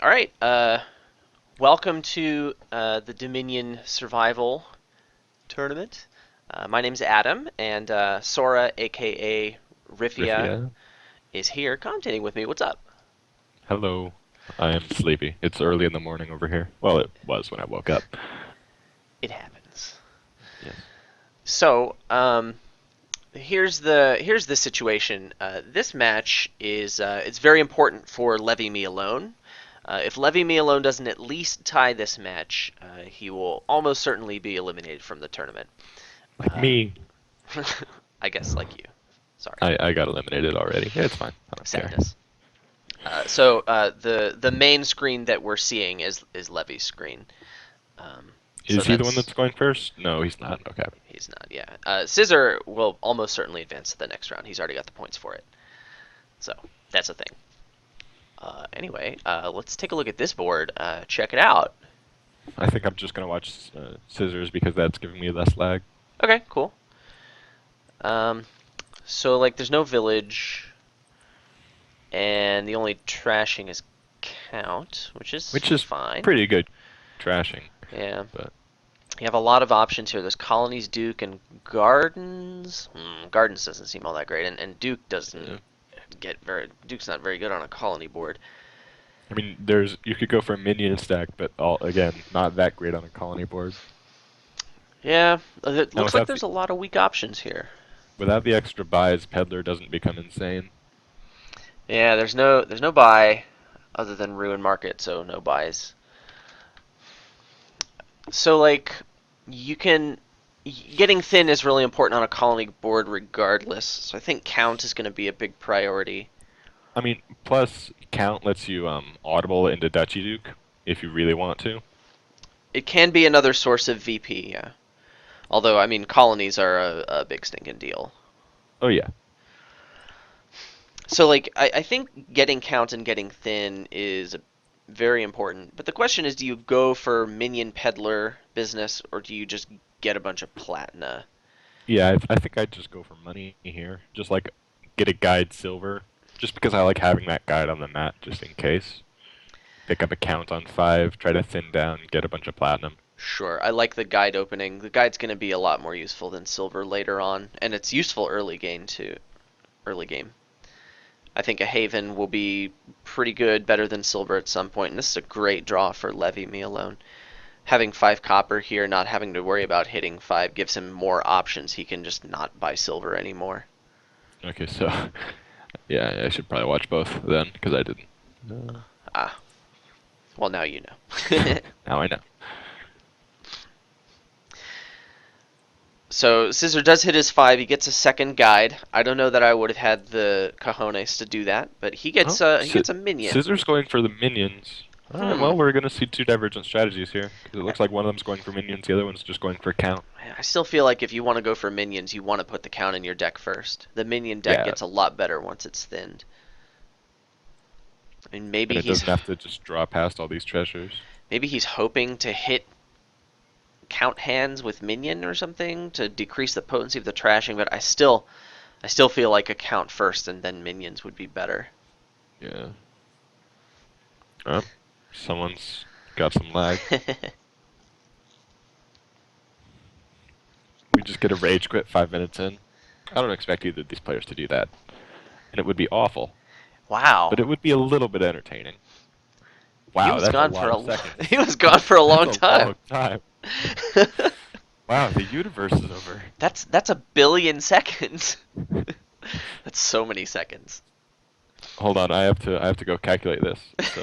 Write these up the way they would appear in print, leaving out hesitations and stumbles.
All right. Welcome to the Dominion Survival Tournament. My name's Adam, and Sora, aka Riffia, Riffia. is here commentating with me. What's up? Hello. I am sleepy. It's early in the morning over here. Well, it was when I woke up. It happens. Yes. So, here's the situation. This match is it's very important for levymealone. If levymealone doesn't at least tie this match, he will almost certainly be eliminated from the tournament. Like Uh, me. I guess like you. Sorry. I got eliminated already. Yeah, it's fine. I don't care. Sadness. The main screen that we're seeing is Levy's screen. So Is he the one that's that's going first? No, he's not. Okay. he's not. Yeah. Sciserr will almost certainly advance to the next round. He's already got the points for it. So that's a thing. Anyway, let's take a look at this board. Check it out. I think I'm just gonna watch Scissors because that's giving me less lag. Okay, cool. Um, so like, there's no village, and the only trashing is count, which is Which is fine. pretty good trashing. Yeah. But You have a lot of options here. There's colonies, Duke, and gardens. Gardens doesn't seem all that great, and Duke doesn't yeah. get very. Duke's not very good on a colony board. I mean, you could go for a minion stack, but all again, not that great on a colony board. Yeah, it And looks like there's a lot of weak options here. without the extra buys, Peddler doesn't become insane. Yeah, there's no buy other than Ruin Market, so no buys. So like, you can getting thin is really important on a colony board regardless. So I think count is going to be a big priority. I mean, plus count lets you audible into Dutchy Duke if you really want to. It can be another source of VP, yeah. Although, I mean, colonies are a big stinking deal. Oh yeah, So, like, I think getting count and getting thin is very important. But the question is, do you go for minion peddler business, or do you just get a bunch of platina? yeah. I think I'd just go for money here. Just like get a guide silver, just because I like having that guide on the mat, just in case. Pick up a count on 5, try to thin down, get a bunch of platinum. Sure, I like the guide opening. The guide's going to be a lot more useful than silver later on, and it's useful early game too. Early game. I think a Haven will be pretty good, better than silver at some point, and this is a great draw for levymealone. Having 5 copper here, not having to worry about hitting 5, gives him more options. He can just not buy silver anymore. Okay, so yeah, I should probably watch both then, because I didn't. No. Ah, well, now you know. Now I know. So Sciserr does hit his 5. He gets a second guide. I don't know that I would have had the cojones to do that, but Oh, he gets a minion. Scissors going for the minions. All right, Hmm. well, we're gonna see two divergent strategies here, because it looks like one of them's going for minions, the other one's just going for count. I still feel like if you want to go for minions, you want to put the count in your deck first. The minion deck Yeah, gets a lot better once it's thinned. And and it doesn't have to just draw past all these treasures. maybe he's hoping to hit count hands with minion or something to decrease the potency of the trashing, but I still feel like a count first and then minions would be better. Yeah. Oh, someone's got some lag. We just get a rage quit 5 minutes in. I don't expect either of these players to do that, and it would be awful, Wow. but it would be a little bit entertaining. He Wow, was that's a gone for lot of a seconds. he was gone for a That's long a time. long time. Wow, the universe is over. That's a billion seconds. That's so many seconds. Hold on, I have to go calculate this. So,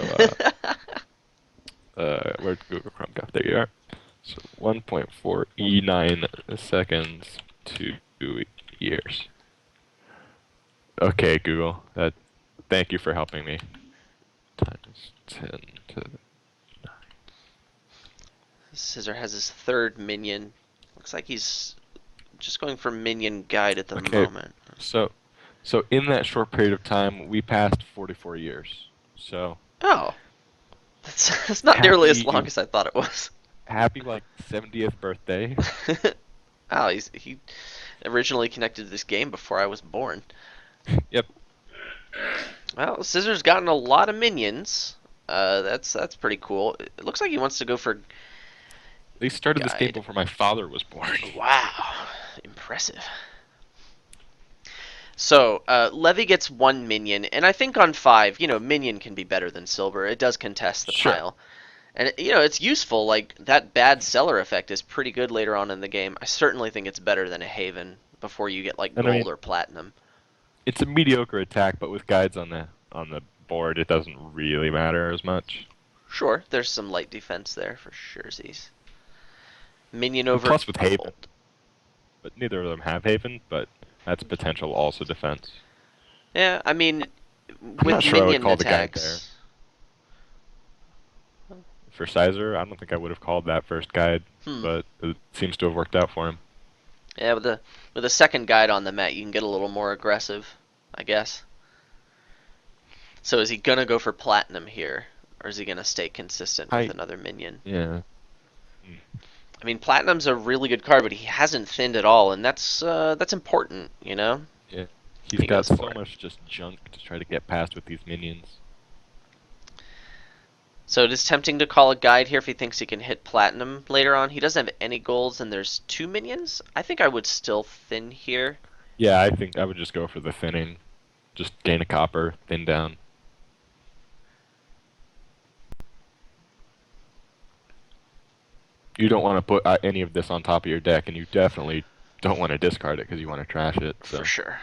where'd Google Chrome go? There you are. So 1.4 E9 seconds to years. Okay, Google. Thank you for helping me. Times 10 to the. Sciserr has his third minion. Looks like he's just going for minion guide at the Okay, moment. so so in that short period of time, we passed 44 years. So Oh, that's not nearly as happy long as I thought it was. happy like 70th birthday. Oh, he originally connected to this game before I was born. Yep. Well, Scissor's gotten a lot of minions. That's pretty cool. It looks like he wants to go for They started this game guide. before my father was born. Wow, impressive. So, Levy gets one minion, and I think on 5, minion can be better than silver. It does contest the Sure. pile. And, it's useful. Like, that bad seller effect is pretty good later on in the game. I certainly think it's better than a Haven before you get, like, And I gold mean, or platinum. it's a mediocre attack, but with guides on the board, it doesn't really matter as much. Sure, there's some light defense there for sure. Minion And over plus with Haven, gold. but neither of them have Haven, but that's potential also defense. Yeah, I mean, I'm not with sure I would minion call the guide there. attacks. For Sciserr, I don't think I would have called that first guide, Hmm. but it seems to have worked out for him. Yeah, with a second guide on the mat, you can get a little more aggressive, I guess. So is he gonna go for platinum here, or is he gonna stay consistent with I another minion? Yeah. Mm. I mean, platinum's a really good card, but he hasn't thinned at all, and that's important, you know. Yeah. He's He got goes for so it. much just junk to try to get past with these minions. So it is tempting to call a guide here if he thinks he can hit platinum later on. He doesn't have any golds, and there's 2 minions. I think I would still thin here. Yeah, I think I would just go for the thinning. Just gain a copper, thin down. You don't want to put any of this on top of your deck, and you definitely don't want to discard it because you want to trash it. For So sure.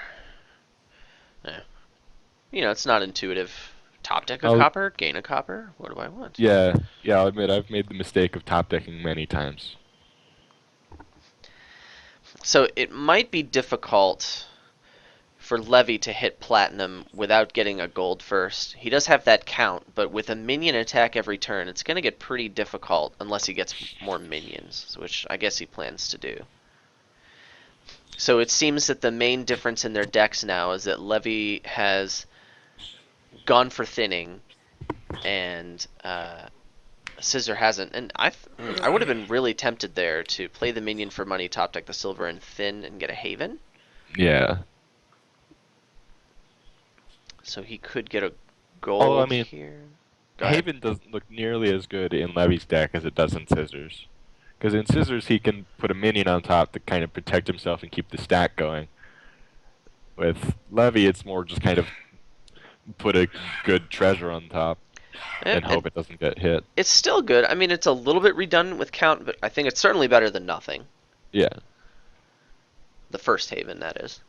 Yeah. It's not intuitive. Top deck a I'll copper, gain a copper. What do I want? yeah, yeah, I'll admit I've made the mistake of top decking many times. So it might be difficult for Levy to hit platinum without getting a gold first. He does have that count, but with a minion attack every turn, it's going to get pretty difficult unless he gets more minions, which I guess he plans to do. So it seems that the main difference in their decks now is that Levy has gone for thinning, and Sciserr hasn't. And I would have been really tempted there to play the minion for money, top deck the silver, and thin and get a Haven. Yeah. So he could get a Although I gold mean, here. Go ahead. Haven doesn't look nearly as good in Levy's deck as it does in Scissor's. Because in Scissors, he can put a minion on top to kind of protect himself and keep the stack going. With Levy, it's more just kind of put a good treasure on top and And hope it doesn't get hit. it's still good. I mean, it's a little bit redundant with count, but I think it's certainly better than nothing. Yeah. The first Haven, that is.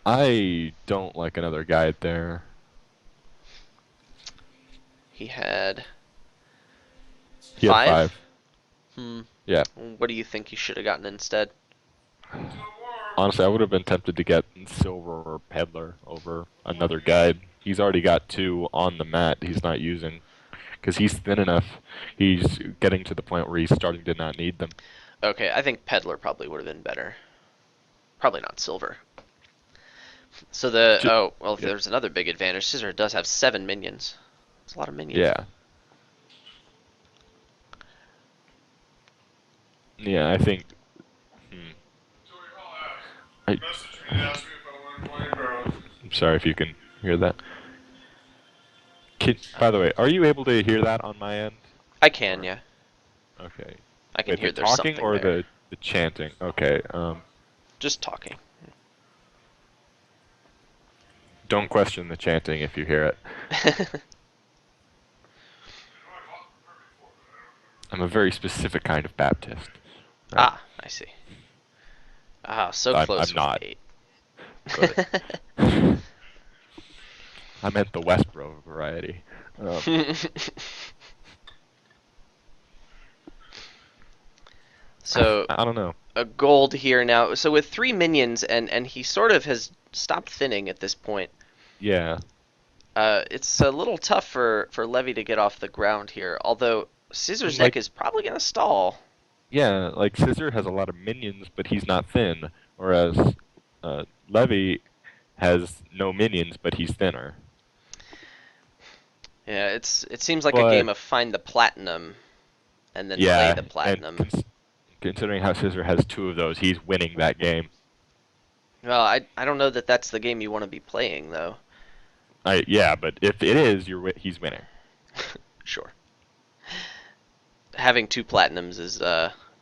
I don't like another guide there. He had He had 5. 5. Hmm. Yeah. What do you think he should have gotten instead? Honestly, I would have been tempted to get Silver or Peddler over another guide. He's already got 2 on the mat he's not using. Because he's thin enough, he's getting to the point where he's starting to not need them. Okay, I think Peddler probably would have been better. Probably not Silver. So J if yeah. there's another big advantage, Sciserr does have 7 minions. It's a lot of minions. Yeah. Yeah, I think. Hmm, I, I'm sorry if you can hear that. By the way, are you able to hear that on my end? I can, Or yeah. okay, I can wait, the hear there's talking something or there. the chanting? Okay, Just talking. don't question the chanting if you hear it. I'm a very specific kind of Baptist. Right? Ah, I see. Ah, so I'm close with not, 8. but I meant the Westboro variety. So I don't know. a gold here now. So with 3 minions, and he sort of has stopped thinning at this point. Yeah, It's a little tough for Levy to get off the ground here. Although and Scissor's deck like is probably gonna stall. yeah, like Scissor has a lot of minions, but he's not thin, whereas Levy has no minions, but he's thinner. Yeah, it seems like a But game of find the platinum and then play the yeah, and platinum. considering how Scissor has 2 of those, he's winning that game. Well, I don't know that that's the game you want to be playing though. Yeah, but if it is, he's winning. Sure. Having 2 platinums is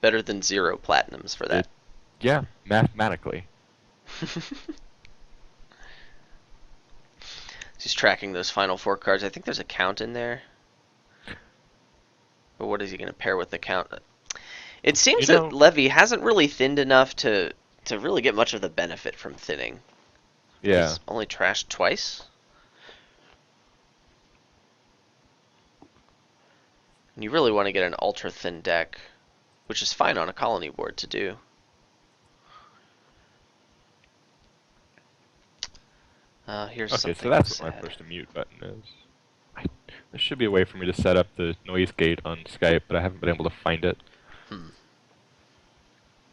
better than 0 platinums for that. It, yeah, mathematically. He's tracking those final 4 cards. I think there's a count in there. But what is he going to pair with the count? It seems You that know, Levy hasn't really thinned enough to really get much of the benefit from thinning. yeah. He's only trashed twice. And you really want to get an ultra thin deck, which is fine on a colony board to do. Here's Okay, so something that's what my sad. push to mute button is. I, there should be a way for me to set up the noise gate on Skype, but I haven't been able to find it. Hmm.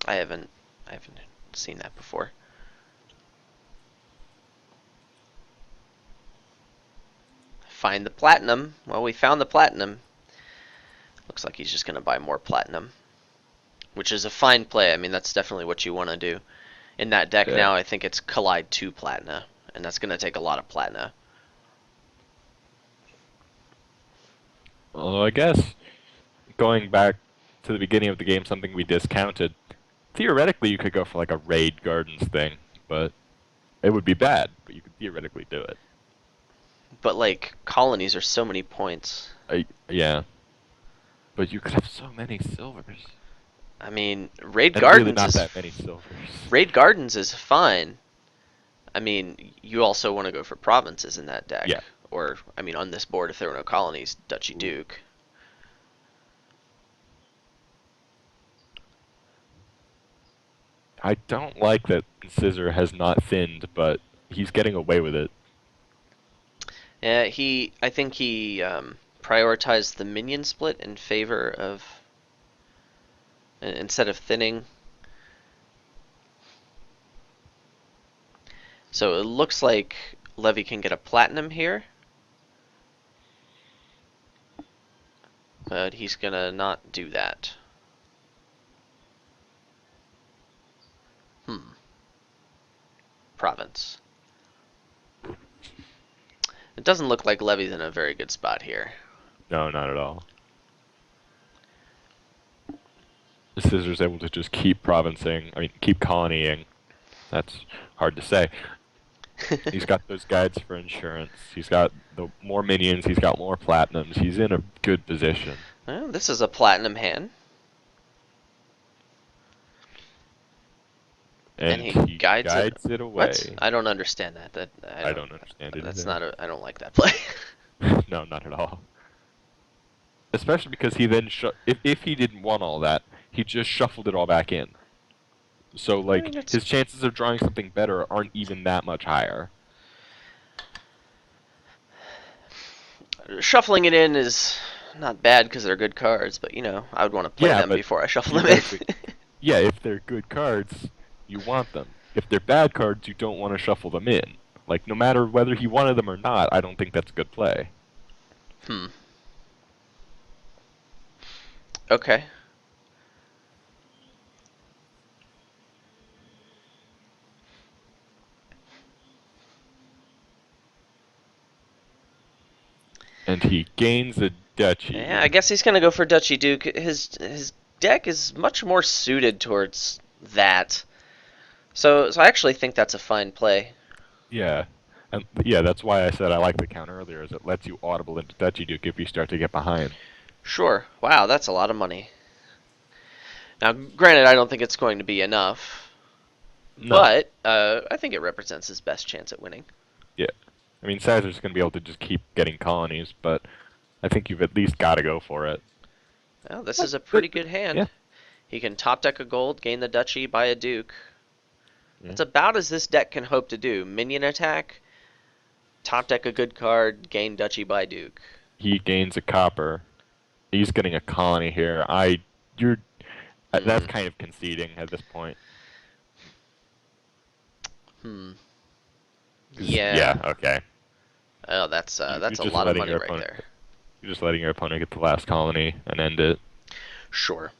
I haven't seen that before. Find the platinum. Well, we found the platinum. Looks like he's just going to buy more platinum, which is a fine play. I mean, that's definitely what you want to do. In that deck Yeah. now, I think it's Collide 2 Platina, and that's going to take a lot of Platina. Although I guess going back to the beginning of the game, something we discounted. Theoretically, you could go for like a raid gardens thing, but it would be bad. But you could theoretically do it. But, like, colonies are so many points. Yeah, but you could have so many silvers, I mean, Raid and really Gardens not is that many silvers. Raid Gardens is fine. I mean, you also want to go for provinces in that deck. Yeah. Or, I mean, on this board, if there were no colonies, Duchy Duke. I don't like that Sciserr has not thinned, but he's getting away with it. Yeah, I think he prioritized the minion split in favor of, instead of thinning. So it looks like Levy can get a platinum here. But he's gonna not do that. Hmm. Province. It doesn't look like Levy's in a very good spot here. No, not at all. Scissor's able to just keep provincing. I mean, keep colonying. That's hard to say. He's got those guides for insurance. He's got the more minions. He's got more platinums. He's in a good position. Well, this is a platinum hand. And And he he guides it. guides it What? away. I don't understand that. That I I don't. don't understand it That's either. not a. I don't like that play. No, not at all. Especially because he then, if he didn't want all that, he just shuffled it all back in. So, I mean, like, his chances of drawing something better aren't even that much higher. shuffling it in is not bad because they're good cards, but I would want to play Yeah, them but before I shuffle them in. theoretically, yeah, if they're good cards, you want them. If they're bad cards, you don't want to shuffle them in. Like, no matter whether he wanted them or not, I don't think that's a good play. Hmm. Okay. And he gains a Yeah, I duchy. guess he's gonna go for Duchy Duke. His deck is much more suited towards that. So I actually think that's a fine play. Yeah. And yeah, that's why I said I like the count earlier, is it lets you audible into Duchy Duke if you start to get behind. Sure. Wow, that's a lot of money. Now, granted, I don't think it's going to be enough, No. but I think it represents his best chance at winning. Yeah. I mean, Sazer's going to be able to just keep getting colonies, but I think you've at least got to go for it. Well, this is a pretty good Yeah. hand. He can top deck a gold, gain the duchy, buy a duke. Yeah. That's about as this deck can hope to do. Minion attack, top deck a good card, gain duchy, buy duke. He gains a copper. He's getting a colony here. You're, that's Hmm. kind of conceding at this point. Hmm. 'Cause, Yeah. yeah, okay. Oh, that's You're that's a just lot of letting money your right opponent, there. you're just letting your opponent get the last colony and end it. Sure.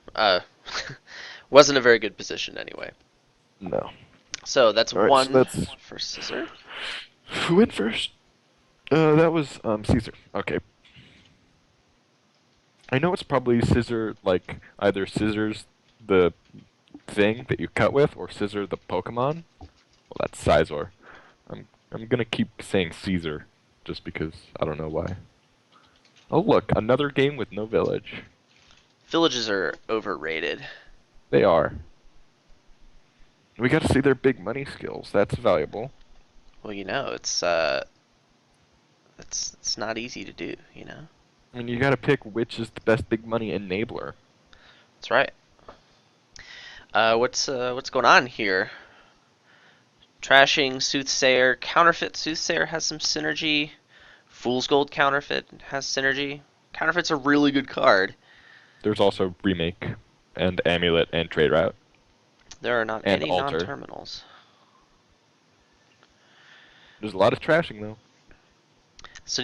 Wasn't a very good position anyway. No. So that's All right, so one that's for Sciserr. who went first? That was Caesar. Okay. I know it's probably scissor, like either scissors the thing that you cut with, or scissor the Pokemon. Well, that's Sciserr. I'm gonna keep saying Caesar, just because I don't know why. Oh look, another game with no village. Villages are overrated. They are. We got to see their big money skills. That's valuable. Well, it's not easy to do. I mean, you got to pick which is the best big money enabler. That's right. What's going on here? Trashing Soothsayer, Counterfeit Soothsayer has some synergy. Fool's Gold Counterfeit has synergy. Counterfeit's a really good card. There's also remake and amulet and trade route There are not and any altar. non-terminals. There's a lot of trashing though. So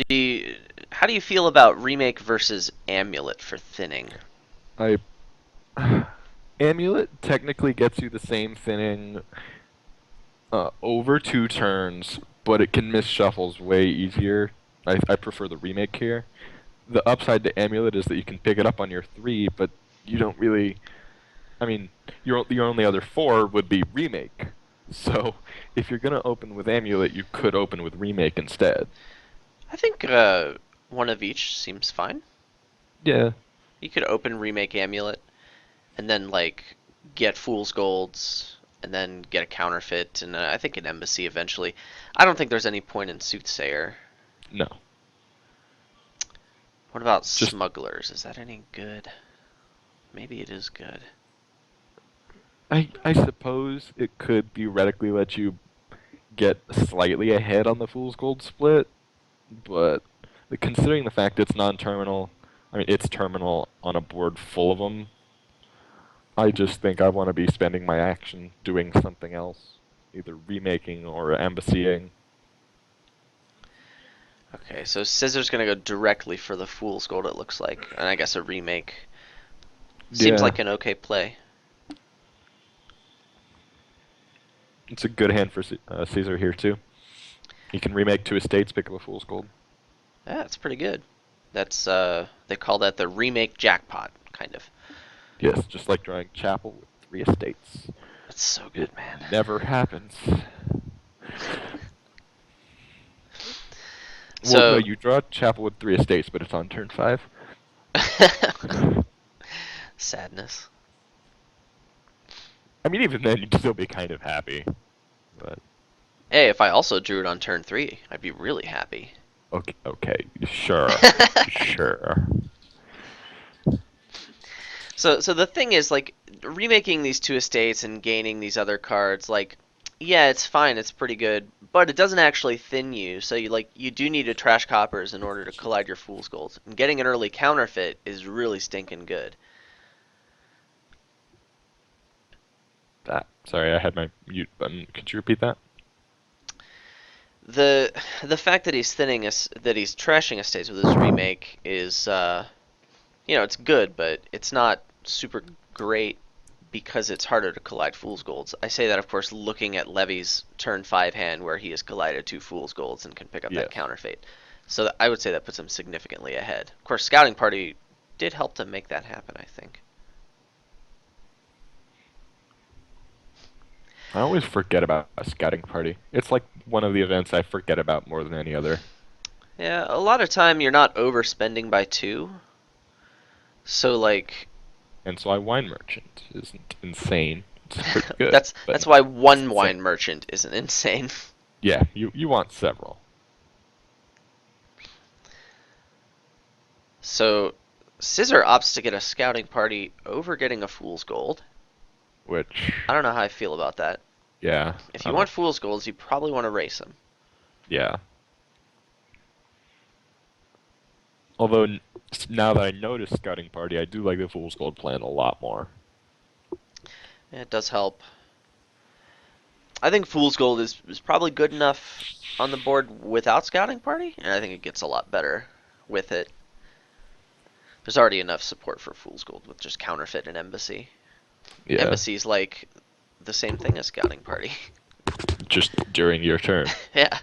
how do you feel about remake versus amulet for thinning? I amulet technically gets you the same thinning over 2 turns, but it can miss shuffles way easier. I prefer the remake here. The upside to amulet is that you can pick it up on your 3, but you don't really. I mean, your only other 4 would be remake. So if you're gonna open with amulet, you could open with remake instead. I think one of each seems fine. Yeah. You could open remake amulet and then like get fool's golds and then get a counterfeit and I think an embassy eventually. I don't think there's any point in soothsayer. No. What about Just smugglers? Is that any good? Maybe it is good. I suppose it could theoretically let you get slightly ahead on the fool's gold split, but considering the fact it's non-terminal, I mean it's terminal on a board full of them. I just think I want to be spending my action doing something else, either remaking or embassying. Okay, so Scissor's gonna go directly for the fool's gold. It looks like, and I guess a remake seems Yeah, like an okay play. it's a good hand for Caesar here too. He can remake 2 estates, pick up a fool's gold. Yeah, that's pretty good. That's they call that the remake jackpot, kind of. Yes, just like drawing chapel with 3 estates. That's so It good, man. never happens. Well, no, So, you draw chapel with 3 estates, but it's on turn 5. sadness. I mean, even then, you'd still be kind of happy. But Hey, if I also drew it on turn 3, I'd be really happy. okay, okay, sure, sure. So the thing is, like, remaking these 2 estates and gaining these other cards, like, yeah, it's fine, it's pretty good, but it doesn't actually thin you. So you do need to trash coppers in order to collide your fool's golds. And getting an early counterfeit is really stinking good. Sorry, I had my mute button. Could you repeat that? The the fact that he's thinning us that he's trashing estates with his remake is it's good, but it's not super great because it's harder to collide fool's golds. I say that, of course, looking at Levy's turn 5 hand where he has collided 2 fool's golds and can pick up that Yes. counterfeit. So I would say that puts him significantly ahead. Of course, Scouting Party did help to make that happen, I think. I always forget about a scouting party. It's like one of the events I forget about more than any other. Yeah, a lot of time you're not overspending by 2. So, like, And so I wine merchant isn't insane. It's pretty good, but that's why it's one insane. wine merchant isn't insane. Yeah, you want several. So, Sciserr opts to get a Scouting Party over getting a Fool's Gold. Which, I don't know how I feel about that. yeah, If I you don't. want Fool's Golds, you probably want to race them. Yeah. Although now that I notice scouting party, I do like the fool's gold plan a lot more. Yeah, it does help. I think Fool's Gold is probably good enough on the board without Scouting Party, and I think it gets a lot better with it. There's already enough support for Fool's Gold with just Counterfeit and Embassy. Yeah, Embassy's like the same thing as Scouting Party. just during your turn. Yeah.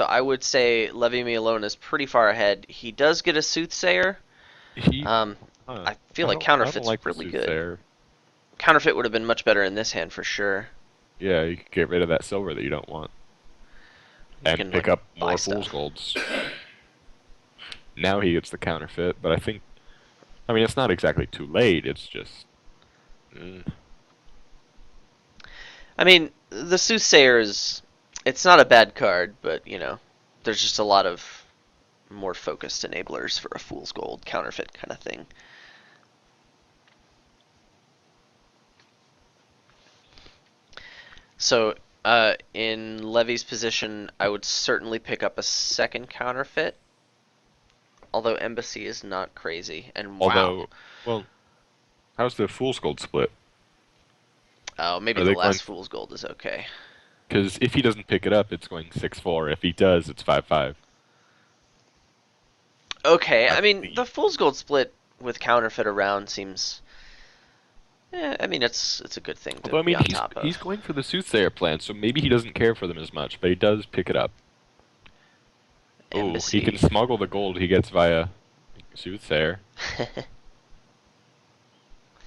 So I would say levymealone is pretty far ahead. He does get a Soothsayer. He, Um, huh? I feel like I don't Counterfeit's like the really good. Soothsayer. Counterfeit would have been much better in this hand for sure. Yeah, you could get rid of that silver that you don't want You and can pick like up buy more fool's stuff. golds. Now he gets the counterfeit, but I mean, it's not exactly too late. It's just, mm, I mean, the Soothsayer is it's not a bad card, but there's just a lot of more focused enablers for a fool's gold counterfeit kind of thing. So, in Levy's position, I would certainly pick up a second counterfeit. Although Embassy is not crazy, and wow, although, well, how's the fool's gold split? oh, maybe Are the they going? last fool's gold is okay. Because if he doesn't pick it up, it's going 6-4. If he does, it's 5-5. Okay, I I mean the believe. fool's gold split with counterfeit around seems. I mean it's a good thing to Although I be mean, on he's top he's of. going for the soothsayer plan, so maybe he doesn't care for them as much, but he does pick it up. Oh, he can Embassy. smuggle the gold he gets via soothsayer.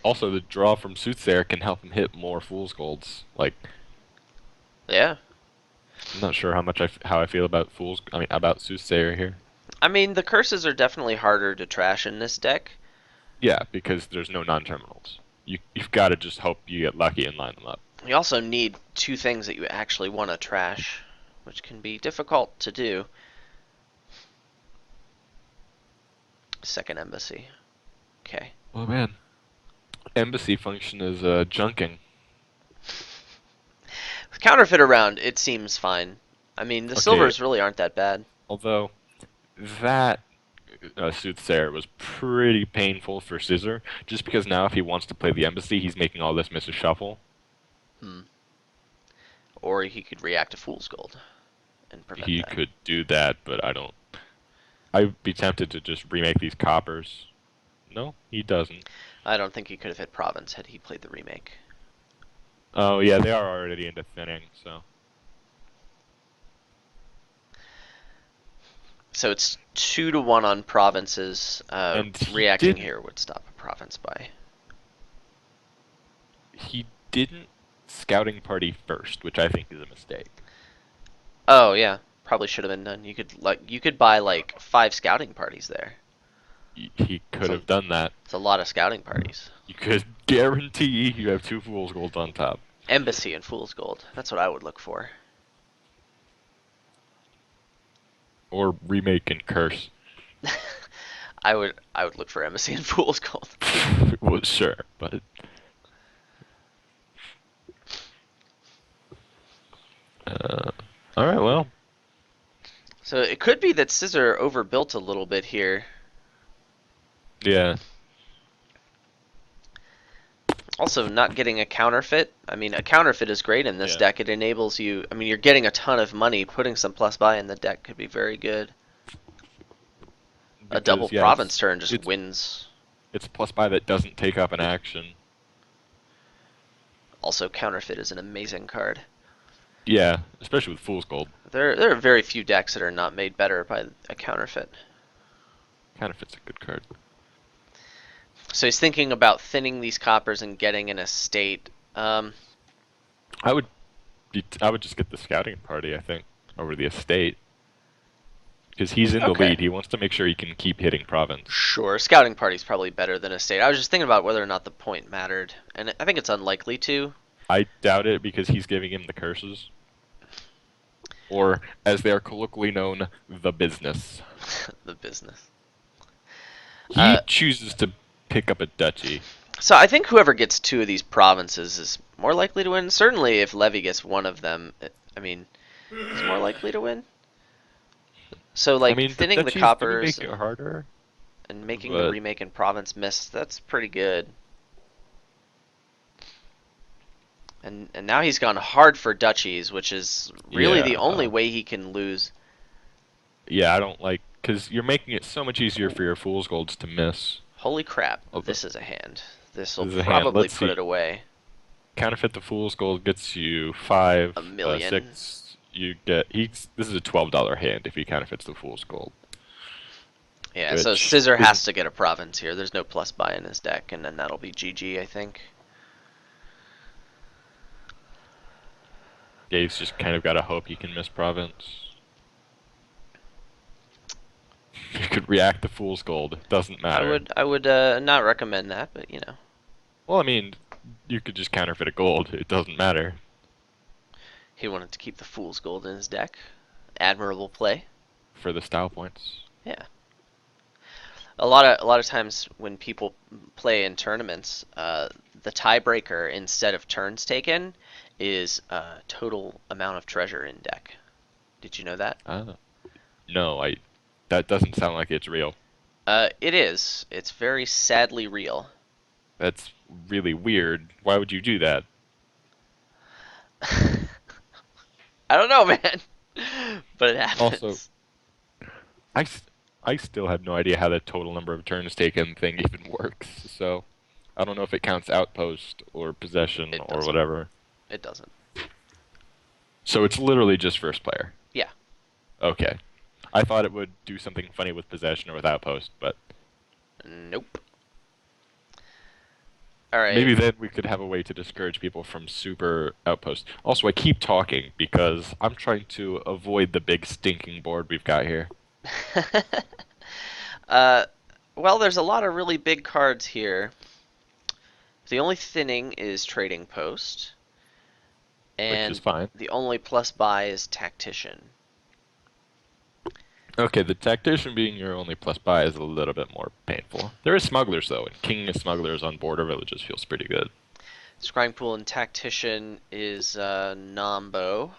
Also, the draw from soothsayer can help him hit more fool's golds. Like, Yeah. I'm not sure how I feel about I mean, about soothsayer here. I mean the curses are definitely harder to trash in this deck. Yeah, because there's no non-terminals. You've got to just hope you get lucky and line them up. You also need two things that you actually want to trash, which can be difficult to do. Second embassy. Okay. Oh man, embassy function is junking. With counterfeit around, it seems fine. I mean, the Okay, silvers really aren't that bad. although that soothsayer was pretty painful for Sciserr, just because now if he wants to play the embassy, he's making all this miss a shuffle. Hmm. Or he could react to Fool's Gold and prevent He that. could do that, but I don't. I'd be tempted to just remake these coppers. No, he doesn't. I don't think he could have hit Province had he played the remake. Oh yeah, they are already into thinning, so. So it's 2-1 on provinces. And Reacting here would stop a province by. he didn't scouting party first, which I think is a mistake. Oh yeah, probably should have been done. You could buy like 5 scouting parties there. He It's could a have done that. it's a lot of scouting parties. You could guarantee you have 2 fool's golds on top. Embassy and Fool's Gold. That's what I would look for. Or remake and curse. I would look for Embassy and Fool's Gold. Well, sure, but uh, all right. Well, So it could be that Sciserr overbuilt a little bit here. yeah, Also, not getting a counterfeit. I mean, a counterfeit is great in this yeah. deck. It enables you. I mean, you're getting a ton of money. Putting some plus buy in the deck could be very good. A double Because yeah, province turn just it's wins. it's plus buy that doesn't take up an action. Also, counterfeit is an amazing card. Yeah, especially with fool's gold. There are very few decks that are not made better by a counterfeit. Counterfeit's a good card. So he's thinking about thinning these coppers and getting an estate. I would I would just get the scouting party, I think, over the estate. Because he's in the Okay. lead. He wants to make sure he can keep hitting province. Sure, scouting party's probably better than estate. I was just thinking about whether or not the point mattered, and I think it's unlikely to. I doubt it because he's giving him the curses. Or, as they are colloquially known, the business. The business. He Uh, chooses to pick up a duchy. so I think whoever gets 2 of these provinces is more likely to win. Certainly, if Levy gets one of them, I mean, he's more likely to win. So, I like, mean, the thinning the duchies do coppers make it harder, and making the but remake and province miss, that's pretty good. And now he's gone hard for duchies, which is really the only yeah. way he can lose. Yeah, I don't like, because you're making it so much easier for your fool's golds to miss. Holy crap, Although, this is a hand. This will this is a hand. probably Let's put see. it away. Counterfeit the fool's gold gets you 5, A million. 6. you get he's this is a $12 hand if he counterfeits the Fool's Gold, Yeah, so which Sciserr isn't. has to get a province here. There's no plus buy in his deck, and then that'll be GG, I think. Yeah, he's just kind of got to hope he can miss Province. You could react to Fool's Gold. Doesn't matter. I would not recommend that, but you know. Well, I mean, you could just counterfeit a gold. It doesn't matter He wanted to keep the Fool's Gold in his deck. Admirable play. for the style points. Yeah. A lot of times when people play in tournaments, the tiebreaker instead of turns taken is total amount of treasure in deck. Did you know that? Ah, no, I. That doesn't sound like it's real. It is. It's very sadly real. That's really weird. Why would you do that? I don't know, man, but it Also, happens. I, s- I still have no idea how the total number of turns taken thing even works. So I don't know if it counts outpost or possession It or doesn't. whatever. It doesn't. So it's literally just first player. Yeah. Okay. I thought it would do something funny with possession or with outpost, but Nope. All right. maybe then we could have a way to discourage people from super outpost. Also, I keep talking because I'm trying to avoid the big stinking board we've got here. uh, well, there's a lot of really big cards here. The only thinning is Trading Post, Which is and fine. the only plus buy is Tactician. Okay, the tactician being your only plus buy is a little bit more painful. There is smugglers though, and king of smugglers on border villages feels pretty good. Scrying Pool and Tactician is Nombo.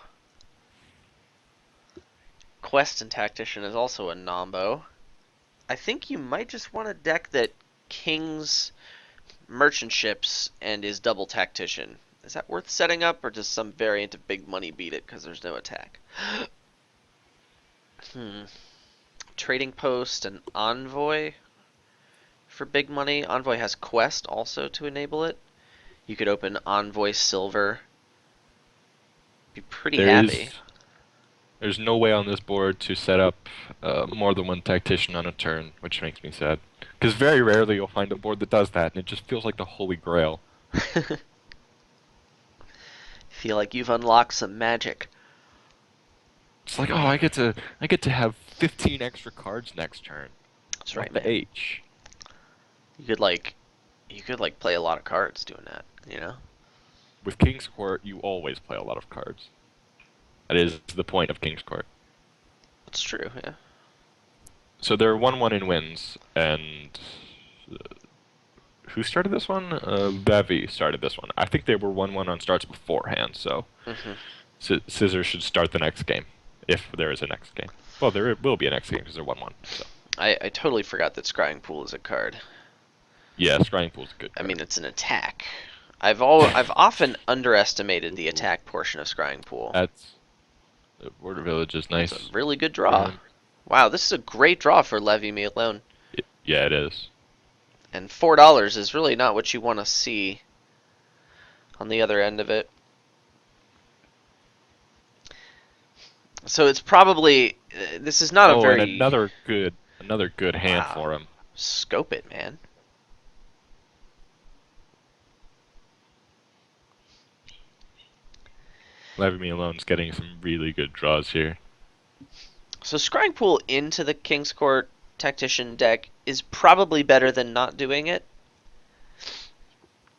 Quest and Tactician is also a Nombo. I think you might just want a deck that Kings merchant ships and is double Tactician. Is that worth setting up, or does some variant of Big Money beat it because there's no attack? Hmm. Trading Post and Envoy for Big Money. Envoy has Quest also to enable it. You could open Envoy Silver. Be pretty There happy. is there's no way on this board to set up more than one tactician on a turn, which makes me sad. Because very rarely you'll find a board that does that, and it just feels like the holy grail. Feel like you've unlocked some magic. It's like, oh, I get to have 15 extra cards next turn. That's What right, the man. H? You could like play a lot of cards doing that, you know? With King's Court, you always play a lot of cards. That is the point of King's Court. It's true, yeah. So they're 1-1 in wins, and uh, who started this one? Levy started this one. I think they were 1-1 on starts beforehand, so Hmm. Sciserr should start the next game, if there is a next game. Well, there will be a next game because they're 1-1. So I totally forgot that Scrying Pool is a card. yeah, Scrying Pool's a good I mean, card. it's an attack. I've often underestimated the Ooh, attack portion of Scrying Pool. that's Border Village is That's a nice really good for draw. him. Wow, this is a great draw for levymealone. Yeah, it is. And $4 is really not what you want to see on the other end of it. So it's probably this is not a Oh, and very another good hand wow. for him. Scope it, man. Leave Me Alone's getting some really good draws here. So scrying pool into the King's Court Tactician deck is probably better than not doing it.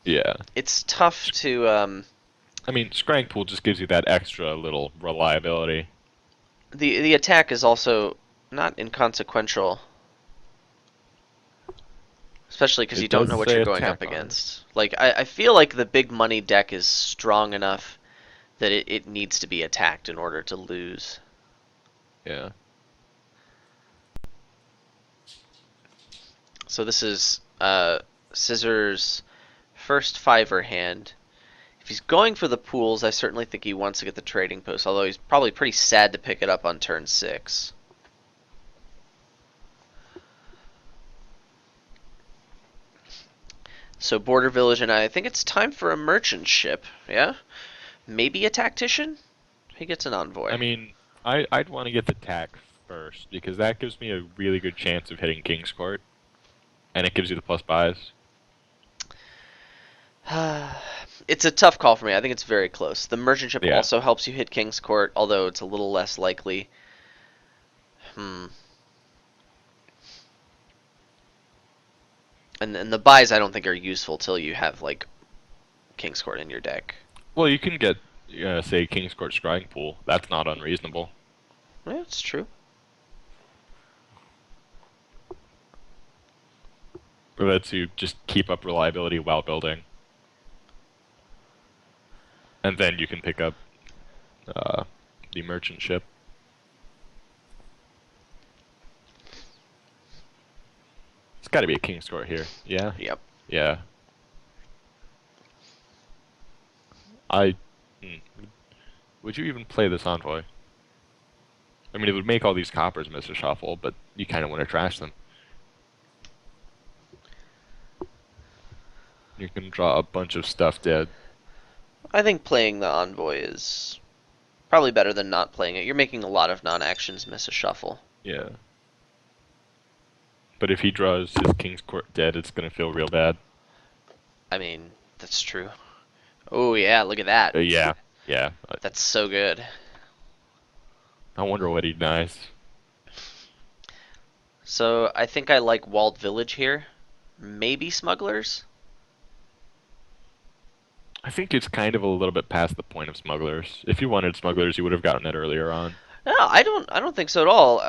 Yeah. It's tough to I mean, Scrying Pool just gives you that extra little reliability. the attack is also not inconsequential, especially because you It don't does know what say you're going up attack on it. against. Like I feel like the big money deck is strong enough that it needs to be attacked in order to lose. Yeah. So this is Sciserr's first fiver hand. If he's going for the pools, I certainly think he wants to get the trading post, although he's probably pretty sad to pick it up on turn 6. So Border Village and I think it's time for a merchant ship, yeah? Maybe a tactician? He gets an envoy. I mean, I'd want to get the tack first because that gives me a really good chance of hitting King's Court, and it gives you the plus buys. It's a tough call for me. I think it's very close. The merchant ship Yeah. also helps you hit King's Court, although it's a little less likely. Hmm. And the buys I don't think are useful till you have like King's Court in your deck. Well, you can get, say, King's Court Scrying Pool. That's not unreasonable. Yeah, it's true. It lets you just keep up reliability while building, and then you can pick up uh, the merchant ship. It's got to be a King's Court here. Yeah, Yep. yeah. I. Hmm. Would you even play this envoy? I mean, it would make all these coppers miss a shuffle, but you kind of want to trash them. You can draw a bunch of stuff dead. I think playing the envoy is probably better than not playing it. You're making a lot of non-actions miss a shuffle. Yeah. But if he draws his King's Court dead, it's gonna feel real bad. I mean, that's true. Oh yeah, look at that. Yeah, yeah. That's so good. I wonder what he denies. So I think I like Walled Village here. Maybe Smugglers. I think it's kind of a little bit past the point of smugglers. If you wanted smugglers, you would have gotten it earlier on. No, I don't. I don't think so at all.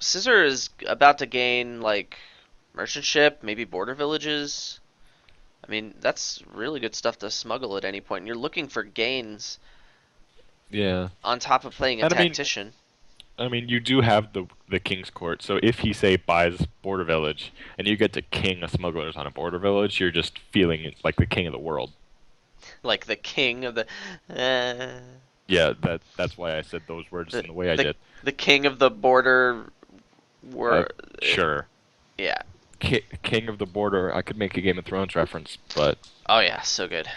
Sciserr is about to gain like merchant ship, maybe border villages. I mean, that's really good stuff to smuggle at any point. And you're looking for gains Yeah. on top of playing a And tactician. I mean, you do have the King's Court. So if he say buys border village, and you get to king a smugglers on a border village, you're just feeling like the king of the world. Like the king of uh, Yeah, that's why I said those words the in the way I the did. the king of the border. Uh, Were sure. yeah. King of the border. I could make a Game of Thrones reference, but Oh yeah, so good.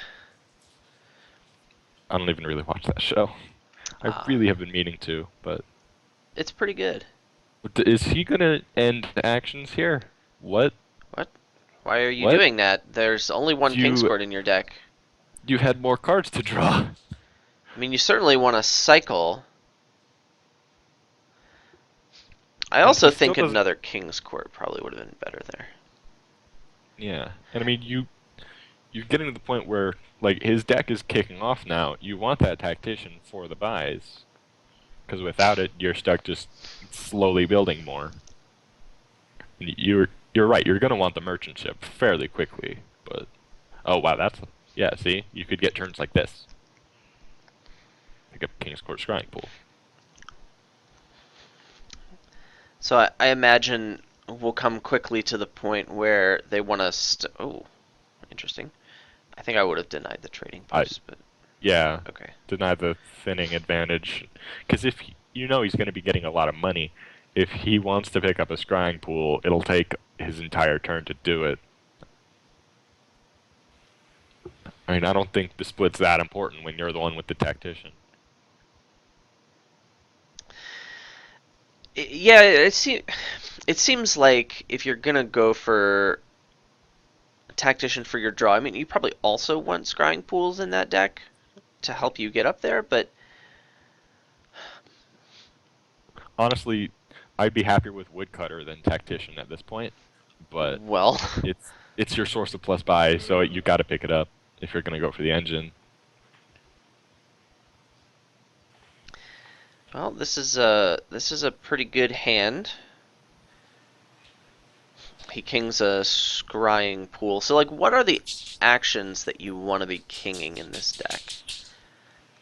I don't even really watch that show. I Uh, really have been meaning to, but it's pretty good. is he gonna end actions here? What? What? Why are you What? doing that? There's only one King's You Court in your deck. you had more cards to draw. I mean, you certainly want to cycle. I And he also still think doesn't. another King's Court probably would have been better there. Yeah, and I mean you're getting to the point where like his deck is kicking off now. You want that tactician for the buys, because without it, you're stuck just slowly building more. And you're right. You're gonna want the merchant ship fairly quickly, but oh wow, that's yeah. See, you could get turns like this. Pick up King's Court Scrying Pool. So I imagine we'll come quickly to the point where they want to. Oh, interesting. I think I would have denied the trading I post, but Yeah, okay. deny the thinning advantage, because if you know he's gonna be getting a lot of money, if he wants to pick up a Scrying Pool, it'll take his entire turn to do it. I mean, I don't think the split's that important when you're the one with the tactician. Yeah, it seems like if you're gonna go for a tactician for your draw, I mean, you probably also want scrying pools in that deck to help you get up there, but Honestly, I'd be happier with Woodcutter than Tactician at this point, but well, it's your source of plus buy, so you got to pick it up if you're gonna go for the engine. well, this is a pretty good hand. He kings a scrying pool. So like, what are the actions that you want to be kinging in this deck?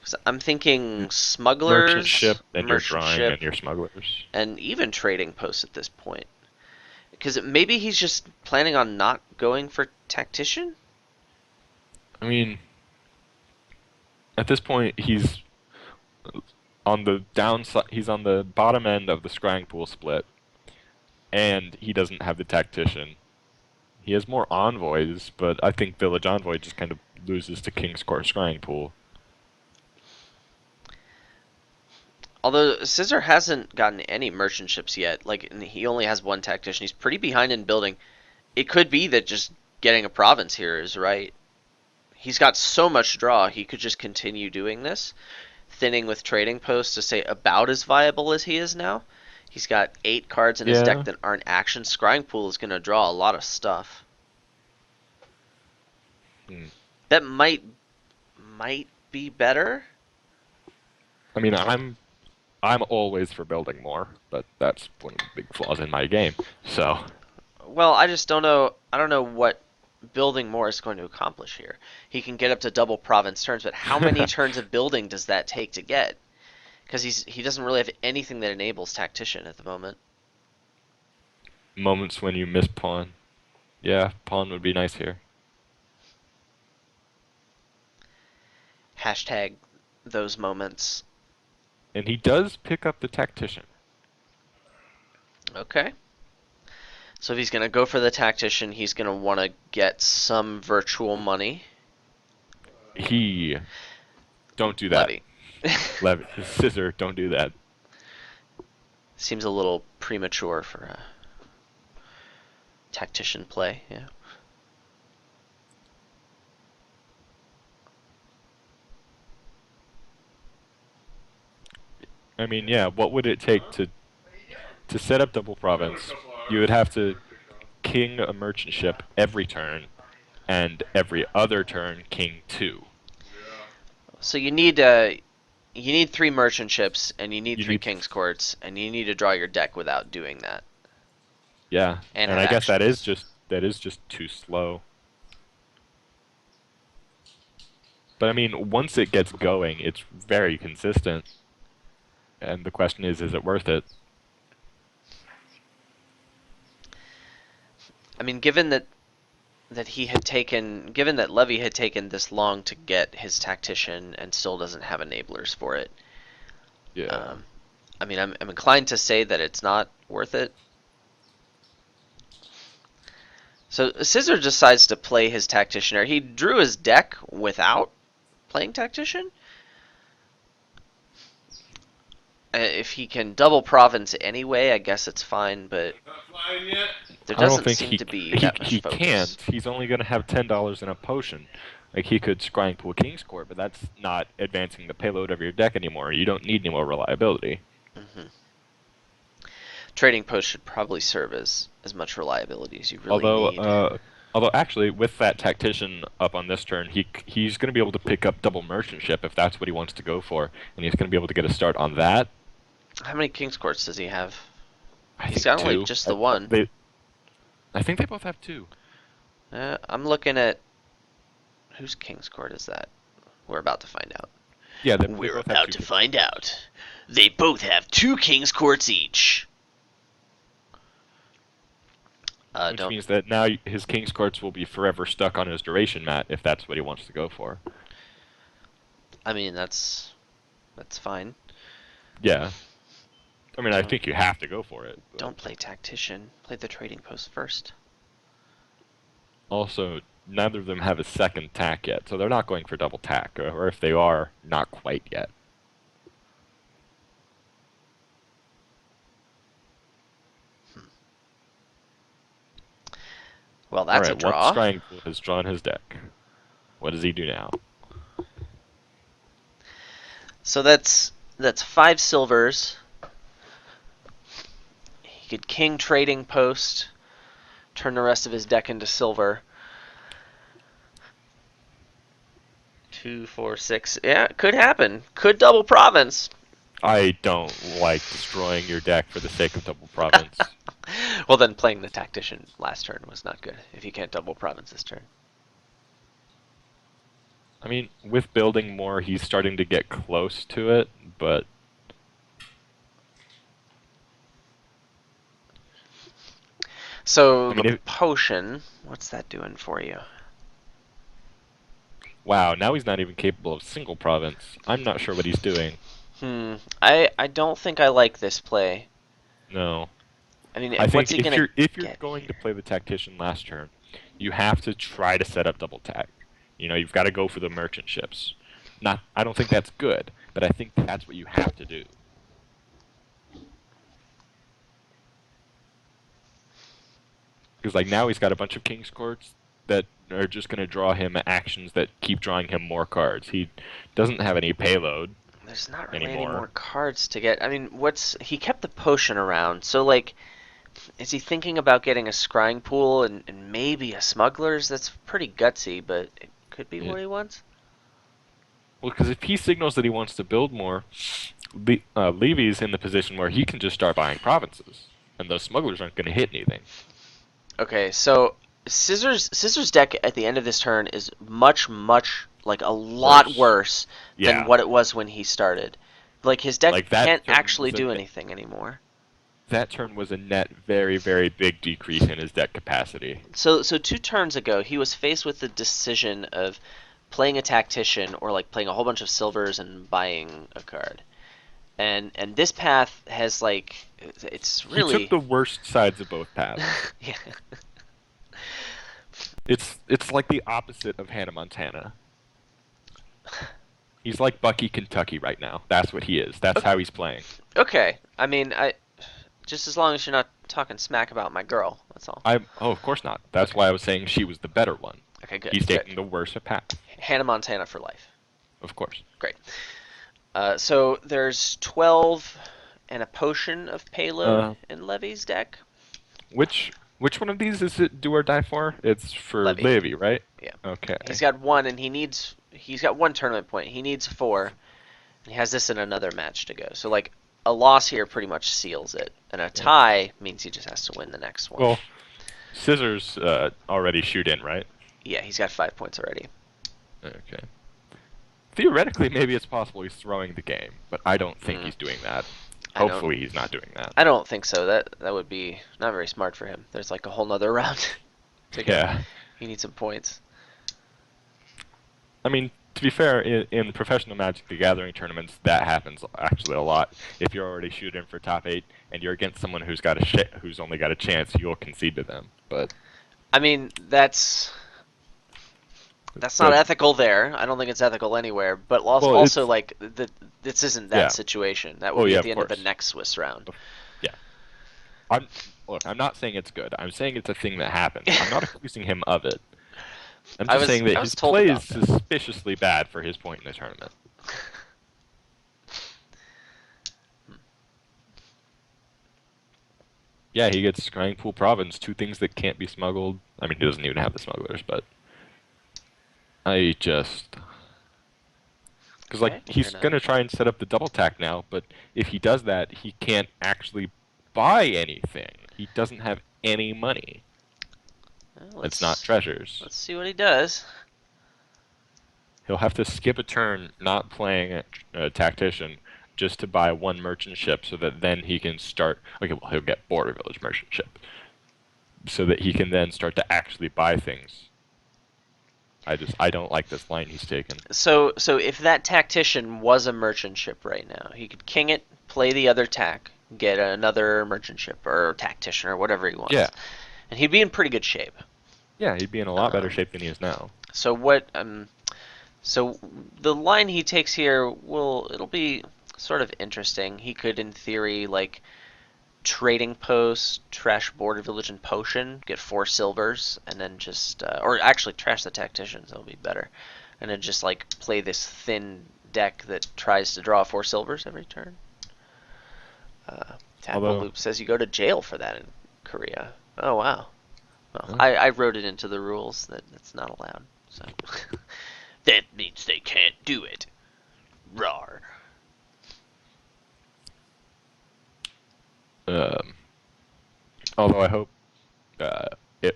'Cause I'm thinking Merchant smugglers, ship, then you're merchant drawing ship, and your smugglers. and even trading posts at this point. Because maybe he's just planning on not going for tactician. I mean, at this point, he's on the downside. He's on the bottom end of the scrying pool split, and he doesn't have the tactician. He has more envoys, but I think Village Envoy just kind of loses to King's Court Scrying Pool. Although Sciserr hasn't gotten any merchant ships yet, like and he only has one tactician. He's pretty behind in building. It could be that just getting a province here is right. He's got so much draw, he could just continue doing this, thinning with trading posts to stay about as viable as he is now. He's got 8 cards in his deck Yeah. that aren't action. Scrying Pool is going to draw a lot of stuff. Hmm. That might be better. I mean, I'm always for building more, but that's one of the big flaws in my game. So, Well, I just don't know. I don't know what building more is going to accomplish here. He can get up to double province turns, but how many turns of building does that take to get? Because he doesn't really have anything that enables tactician at the moment. moments when you miss pawn. Yeah, pawn would be nice here. Hashtag those moments. And he does pick up the tactician. Okay. So if he's going to go for the tactician, he's going to want to get some virtual money. He don't do that. Levy. Sciserr, don't do that. Seems a little premature for a tactician play, yeah. I mean, yeah, what would it take to set up double province? You would have to king a merchant ship every turn, and every other turn king 2. So you need 3 merchant ships and you need You 3 need, king's courts and you need to draw your deck without doing that yeah, and and have I guess actions. that is just too slow. But I mean, once it gets going, it's very consistent, and the question is it worth it? I mean, given that Levy had taken this long to get his tactician and still doesn't have enablers for it. Yeah. Um, I mean, I'm inclined to say that it's not worth it. So Sciserr decides to play his tactician. He drew his deck without playing tactician. If he can double province anyway, I guess it's fine. But there I don't doesn't think seem to be he that much he focus. can't. He's only going to have $10 in a potion. Like he could scrying pool King's Court, but that's not advancing the payload of your deck anymore. You don't need any more reliability. Hmm. Trading post should probably serve as much reliability as you really Although need. although actually with that tactician up on this turn, he's going to be able to pick up double merchant ship if that's what he wants to go for, and he's going to be able to get a start on that. How many King's Courts does he have? I He's think got only 2. just the one. I think they both have 2. I'm looking at whose King's Court is that? We're about to find out. Yeah, they We're both have about 2 to King's find Court. out. They both have 2 King's Courts each. Which Don't. means that now his King's Courts will be forever stuck on his duration mat if that's what he wants to go for. I mean, that's fine. Yeah. I mean, I Don't think you have to go for it. But don't play tactician. Play the trading post first. also, neither of them have a second tack yet, so they're not going for double tack, or if they are, not quite yet. Well, that's a Alright, once draw. Scrying Pool has drawn his deck, what does he do now? So that's 5 silvers. He could king trading post, turn the rest of his deck into silver. 2, 4, 6. Yeah, it could happen. Could double province. I don't like destroying your deck for the sake of double province. Well, then playing the tactician last turn was not good if you can't double province this turn. I mean, with building more, he's starting to get close to it, but So I the mean, potion, what's that doing for you? wow, now he's not even capable of single province. I'm not sure what he's doing. I don't think I like this play. No. I mean, I what's think he gonna if you're get going to here? play the tactician last turn, you have to try to set up double tack. You know, you've got to go for the merchant ships. Not, I don't think that's good, but I think that's what you have to do. Because like now he's got a bunch of King's Courts that are just going to draw him actions that keep drawing him more cards. He doesn't have any payload There's not really any more anymore. cards to get. I mean, he kept the potion around, so like, is he thinking about getting a scrying pool and maybe a smuggler's? That's pretty gutsy, but it could be Yeah. what he wants. Well, because if he signals that he wants to build more, Levy's in the position where he can just start buying provinces, and those smugglers aren't going to hit anything. Okay, so Scissor's deck at the end of this turn is much like a lot Worse. worse than Yeah. what it was when he started. Like his deck Like can't actually do anything anymore. that turn was a net very big decrease in his deck capacity. So 2 turns ago, he was faced with the decision of playing a tactician or like playing a whole bunch of silvers and buying a card. And this path has like it's He took really the worst sides of both paths. yeah. It's like the opposite of Hannah Montana. He's like Bucky Kentucky right now. That's what he is. That's how he's playing. Okay. I mean, I just as long as you're not talking smack about my girl, that's all. Oh, of course not. That's Okay. why I was saying she was the better one. Okay, good. He's Good. taking the worse path. Hannah Montana for life. Of course. Great. So there's 12 and a potion of payload Uh, in Levy's deck. which one of these is it do or die for? It's for Levy. Levy, right? Yeah. Okay. He's got one, and he's got 1 tournament point. He needs 4, and he has this in another match to go. So like a loss here pretty much seals it, and a Yeah. tie means he just has to win the next one. Well, Scissor's already shoot in, right? Yeah, he's got 5 points already. Okay. Theoretically, maybe it's possible he's throwing the game, but I don't think Mm, he's doing that. I don't. Hopefully, he's not doing that. I don't think so. That would be not very smart for him. There's like a whole nother round to go. Yeah. He needs some points. I mean, to be fair, in professional Magic the Gathering tournaments, that happens actually a lot. If you're already shooting for top 8 and you're against someone who's only got a chance, you'll concede to them. But I mean, that's not but ethical there. I don't think it's ethical anywhere. But also, well, also it's like this isn't that yeah. situation. That would Oh be yeah, at of the end of the course. next Swiss round. Yeah. I'm Look, I'm not saying it's good. I'm saying it's a thing that happens. I'm not accusing him of it. I'm just saying that I was his told play is about that. suspiciously bad for his point in the tournament. Yeah, he gets Scrying Pool Province, 2 things that can't be smuggled. I mean, he doesn't even have the smugglers, but I just because like Okay, fair he's enough. gonna try and set up the double tack now, but if he does that, he can't actually buy anything. He doesn't have any money. Well, It's not treasures. let's see what he does. He'll have to skip a turn not playing a tactician just to buy 1 merchant ship so that then he can start. Okay, well, he'll get Border Village merchant ship so that he can then start to actually buy things. I don't like this line he's taken. So if that tactician was a merchant ship right now, he could king it, play the other tack, get another merchant ship or tactician or whatever he Yeah, wants, and he'd be in pretty good shape. yeah, he'd be in a lot better Um, shape than he is now. so what? So the line he takes here it'll be sort of interesting. He could, in theory, like trading post, trash border village and potion, get 4 silvers, and then just or actually trash the tacticians. That'll be better, and then just like play this thin deck that tries to draw 4 silvers every turn. Tadpole Although, Loop says you go to jail for that in Korea. Oh wow. Well, uh, I wrote it into the rules that it's not allowed. So that means they can't do it. Rar. um, although I hope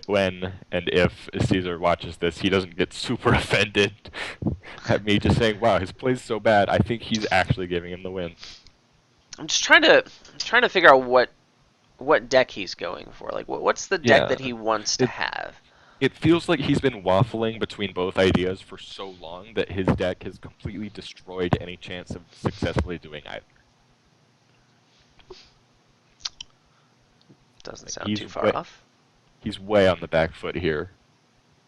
when and if Caesar watches this, he doesn't get super offended at me just saying, "Wow, his play's so bad." I think he's actually giving him the win. I'm just trying to figure out what deck he's going for. Like what's the deck Yeah, that he wants to it have? it feels like he's been waffling between both ideas for so long that his deck has completely destroyed any chance of successfully doing either. Doesn't Like sound too far off. he's way on the back foot here.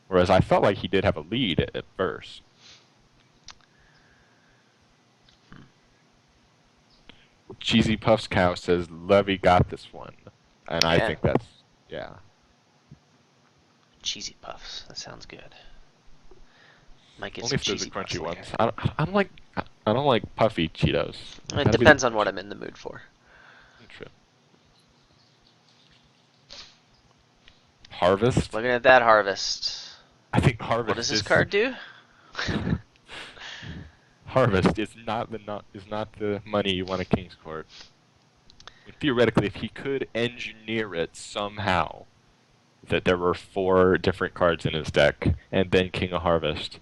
Whereas I felt like he did have a lead at first. Cheesy Puffs Cow says Levy got this one, and I Yeah. think that's yeah. Cheesy puffs. That sounds good. Might get Only some if they're the cheesy crunchy puffs later. ones. I don't like puffy Cheetos. It Gotta be the depends on what crunchy. I'm in the mood for. True. Harvest. Looking at that harvest. I think What does harvest this is card do? harvest is not the money you want a King's Court. Theoretically, if he could engineer it somehow that there were 4 different cards in his deck and then King of Harvest,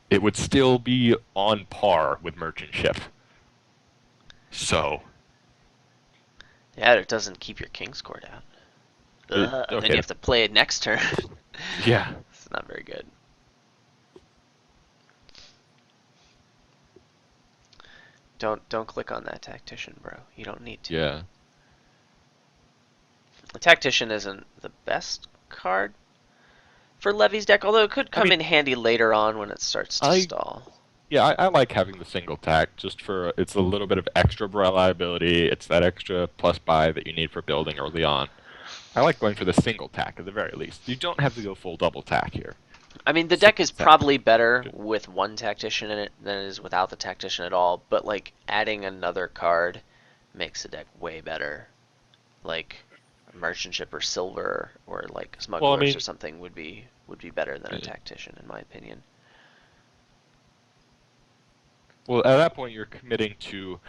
it would still be on par with Merchant Ship. So, Yeah, it doesn't keep your King's Court out. Then you okay, have to play it next turn. yeah, It's not very good. Don't click on that tactician, bro. You don't need to. yeah. The tactician isn't the best card for Levy's deck, although it could I come mean, in handy later on when it starts to I stall. yeah, I like having the single tack just for it's a little bit of extra reliability. It's that extra plus buy that you need for building early on. I like going for the single tack at the very least. You don't have to go full double tack here. I mean, the deck Single is tack. probably better with one tactician in it than it is without the tactician at all, but like adding another card makes the deck way better. Like merchant ship or silver or like Well, I smugglers or mean, something would be better than a eh, tactician in my opinion. well, at that point you're committing to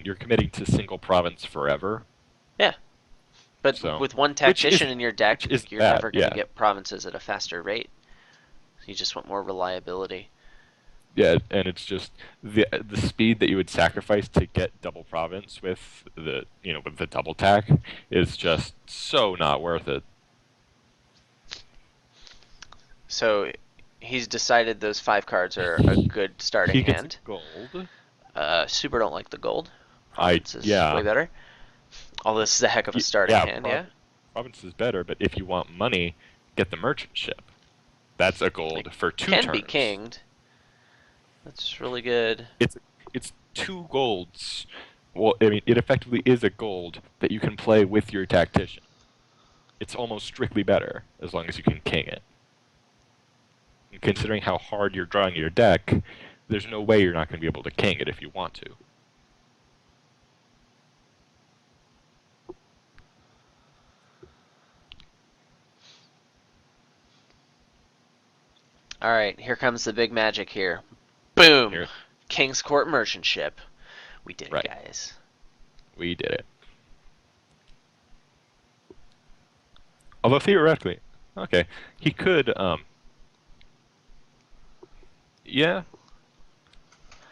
you're committing to single province forever. Yeah, but So, with one which tactician in your deck, which isn't you're bad. never going to Yeah. get provinces at a faster rate. You just want more reliability. Yeah, and it's just the speed that you would sacrifice to get double province with with the double tack is just so not worth it. So he's decided those 5 cards are a good starting He gets a hand. gold. Super don't like the gold. I Province is way yeah. better. Although this is a heck of a starting Yeah, hand, yeah. province is better, but if you want money, get the merchant ship. That's a It gold for two can be turns. kinged. That's really good. It's 2 golds. Well, I mean, it effectively is a gold that you can play with your tactician. It's almost strictly better as long as you can king it. And considering how hard you're drawing your deck, there's no way you're not going to be able to king it if you want to. Alright, here comes the big magic here. Boom! Here, King's Court Merchant Ship. We did it, right, guys. we did it. Although theoretically, okay, he could, yeah,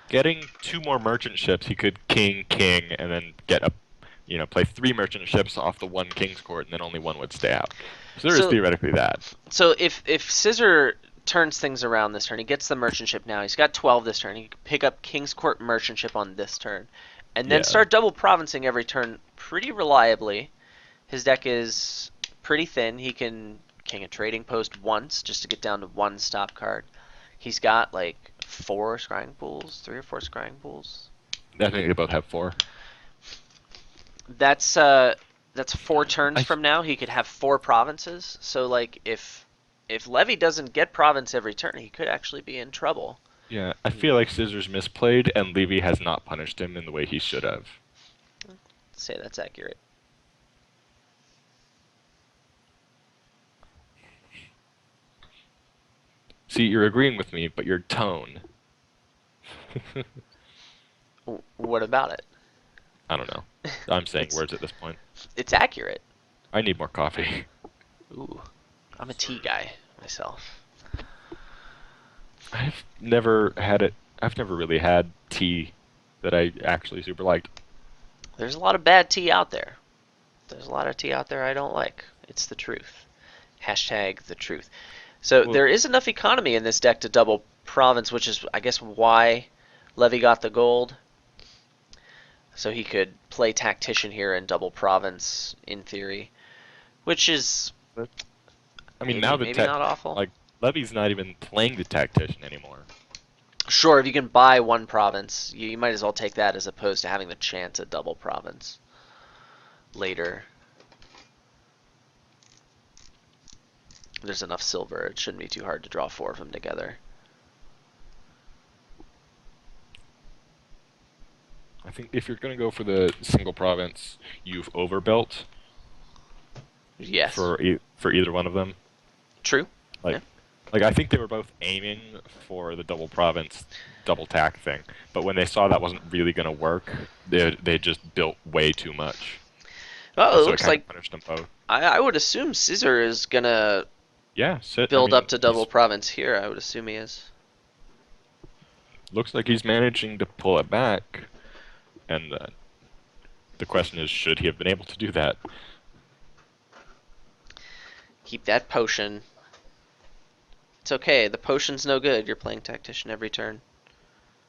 getting 2 more merchant ships, he could king, and then play 3 merchant ships off the 1 king's court, and then only 1 would stay out. So there is So theoretically that. so if Sciserr turns things around this turn, he gets the merchant ship now. He's got 12 this turn. He can pick up King's Court Merchant Ship on this turn, and then Yeah, start double provincing every turn pretty reliably. His deck is pretty thin. He can king a trading post once just to get down to 1 stop card. He's got like 4 scrying pools, 3 or 4 scrying pools. I think they both have 4. That's 4 turns I from now. He could have 4 provinces. So like if Levy doesn't get province every turn, he could actually be in trouble. Yeah, I feel like Scissor's misplayed, and Levy has not punished him in the way he should have. Say that's accurate. See, you're agreeing with me, but your tone. What about it? I don't know. I'm saying It's words at this point. it's accurate. I need more coffee. Ooh, I'm a tea guy myself. I've never had it. I've never really had tea that I actually super liked. There's a lot of bad tea out there. There's a lot of tea out there I don't like. It's the truth. Hashtag the truth. So Well, there is enough economy in this deck to double province, which is, I guess, why Levy got the gold. So he could play tactician here and double province in theory, which is I mean, maybe now the maybe not awful. like Levy's not even playing the tactician anymore. Sure, if you can buy 1 province, you might as well take that as opposed to having the chance at double province later. There's enough silver. It shouldn't be too hard to draw 4 of them together. I think if you're gonna go for the single province, you've overbuilt Yes. for either one of them. True. Like Yeah. like I think they were both aiming for the double province, double tack thing, but when they saw that wasn't really gonna work, they just built way too much, Oh, and it so it looks kind of like punished them both. I would assume Sciserr is gonna Yeah, I build up mean, to double province here. I would assume he is. looks like he's managing to pull it back, and the question is, should he have been able to do that? Keep that potion. It's okay. The potion's no good. You're playing tactician every turn.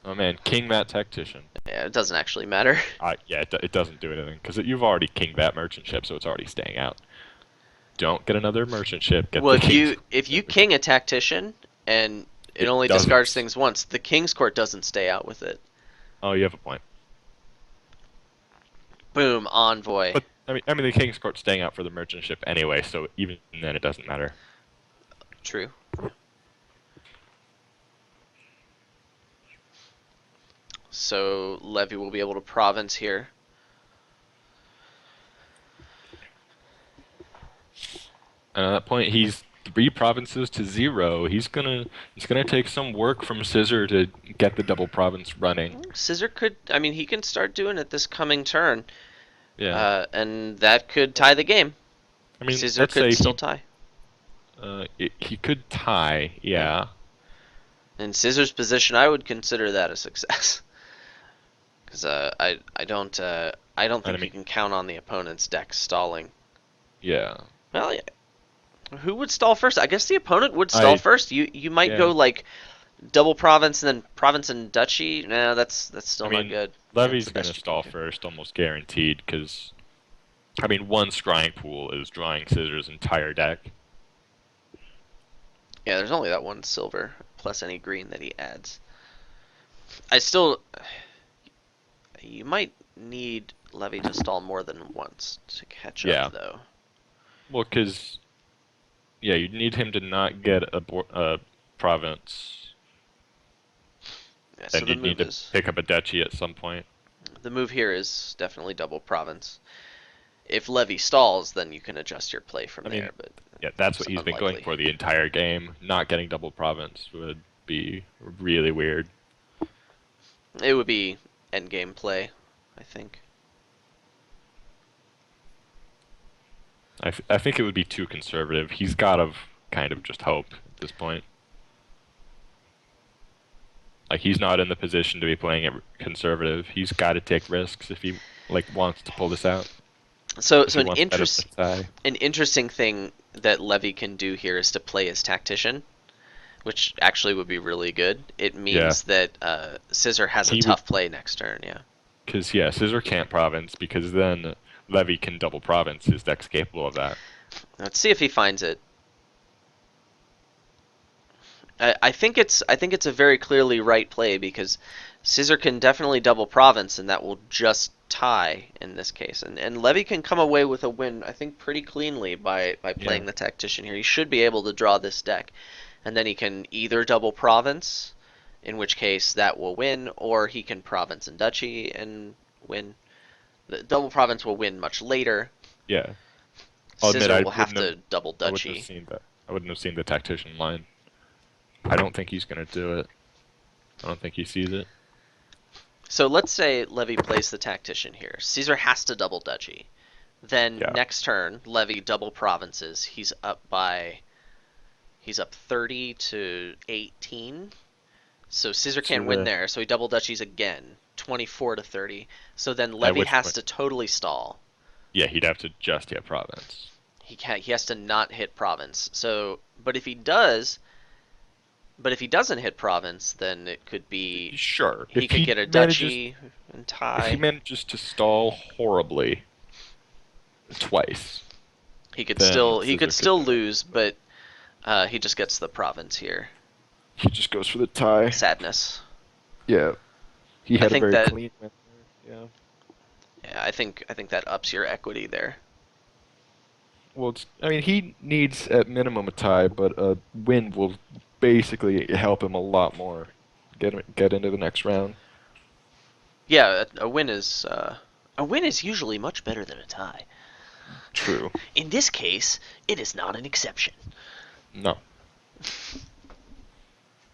Oh man, king that tactician. Yeah, it doesn't actually matter. Yeah, it doesn't do anything because you've already kinged that merchant ship, so it's already staying out. Don't get another merchant ship. Get Well, the if king's you court if you over here. king a tactician and it It only discards doesn't. things once, the king's court doesn't stay out with it. Oh, you have a point. Boom, envoy. But I mean, the king's court's staying out for the merchant ship anyway, so even then, it doesn't matter. True. So Levy will be able to province here. And at that point, he's 3 provinces to 0. He's gonna take some work from Sciserr to get the double province running. Sciserr could, I mean, he can start doing it this coming turn, Yeah. and that could tie the game. I mean, Sciserr let's could say still tie. he could tie. Yeah. Yeah. In Scissor's position, I would consider that a success. Because I don't And I think you mean, can count on the opponent's deck stalling. yeah. Well, yeah. Who would stall first? I guess the opponent would stall I first. You might go Yeah. like double province and then province and duchy. No, that's I still not mean, good. Yeah, that's Levy's the gonna best you can stall do. first, almost guaranteed, because I mean, one scrying pool is drawing Scissor's entire deck. Yeah, there's only that one silver plus any green that he adds. I still, you might need Levy to stall more than once to catch up, Yeah. though. Well, because yeah, you need him to not get a province, Yeah, so and the you'd need move to is pick up a duchy at some point. the move here is definitely double province. If Levy stalls, then you can adjust your play from I mean, there, but yeah, that's it's what he's been going unlikely. for the entire game. Not getting double province would be really weird. It would be endgame play, I think. I think it would be too conservative. He's got to kind of just hope at this point. Like he's not in the position to be playing it conservative. He's got to take risks if he wants to pull this out. So, If so he an wants to bet up the tie. an interesting thing that Levy can do here is to play as tactician, which actually would be really good. It Yeah, means that Sciserr has a he would tough play next turn. Yeah. because yeah, Sciserr can't province because then Levy can double province. His deck's capable of that. Let's see if he finds it. I think it's a very clearly right play because Sciserr can definitely double province and that will just tie in this case. And Levy can come away with a win, I think, pretty cleanly by Yeah, playing the tactician here. He should be able to draw this deck. And then he can either double province, in which case that will win, or he can province and duchy and win. The double province will win much later. yeah. I'll admit Sciserr will have to double I wouldn't have duchy. seen that. I wouldn't have seen the tactician line. I don't think he's gonna do it. I don't think he sees it. So let's say Levy plays the tactician here. Sciserr has to double duchy. Then Yeah, next turn, Levy double provinces. He's up 30 to 18. So Sciserr to can't win the there. So he double duchies again, 24 to 30. So then at Levy which has point, to totally stall. yeah, he'd have to just hit province. He has to not hit province. So, but if he doesn't hit province, then it could be Sure, he could get a duchy and if he tie. manages to stall horribly twice, He could then still he Sciserr could could still do it. lose, but he just gets the province here. He just goes for the tie. Sadness. Yeah, he I had a think very that clean win there. Yeah. yeah, I think that ups your equity there. Well, I mean, he needs at minimum a tie, but a win will basically help him a lot more. Get into the next round. Yeah, a win is usually much better than a tie. True. In this case, it is not an exception. No.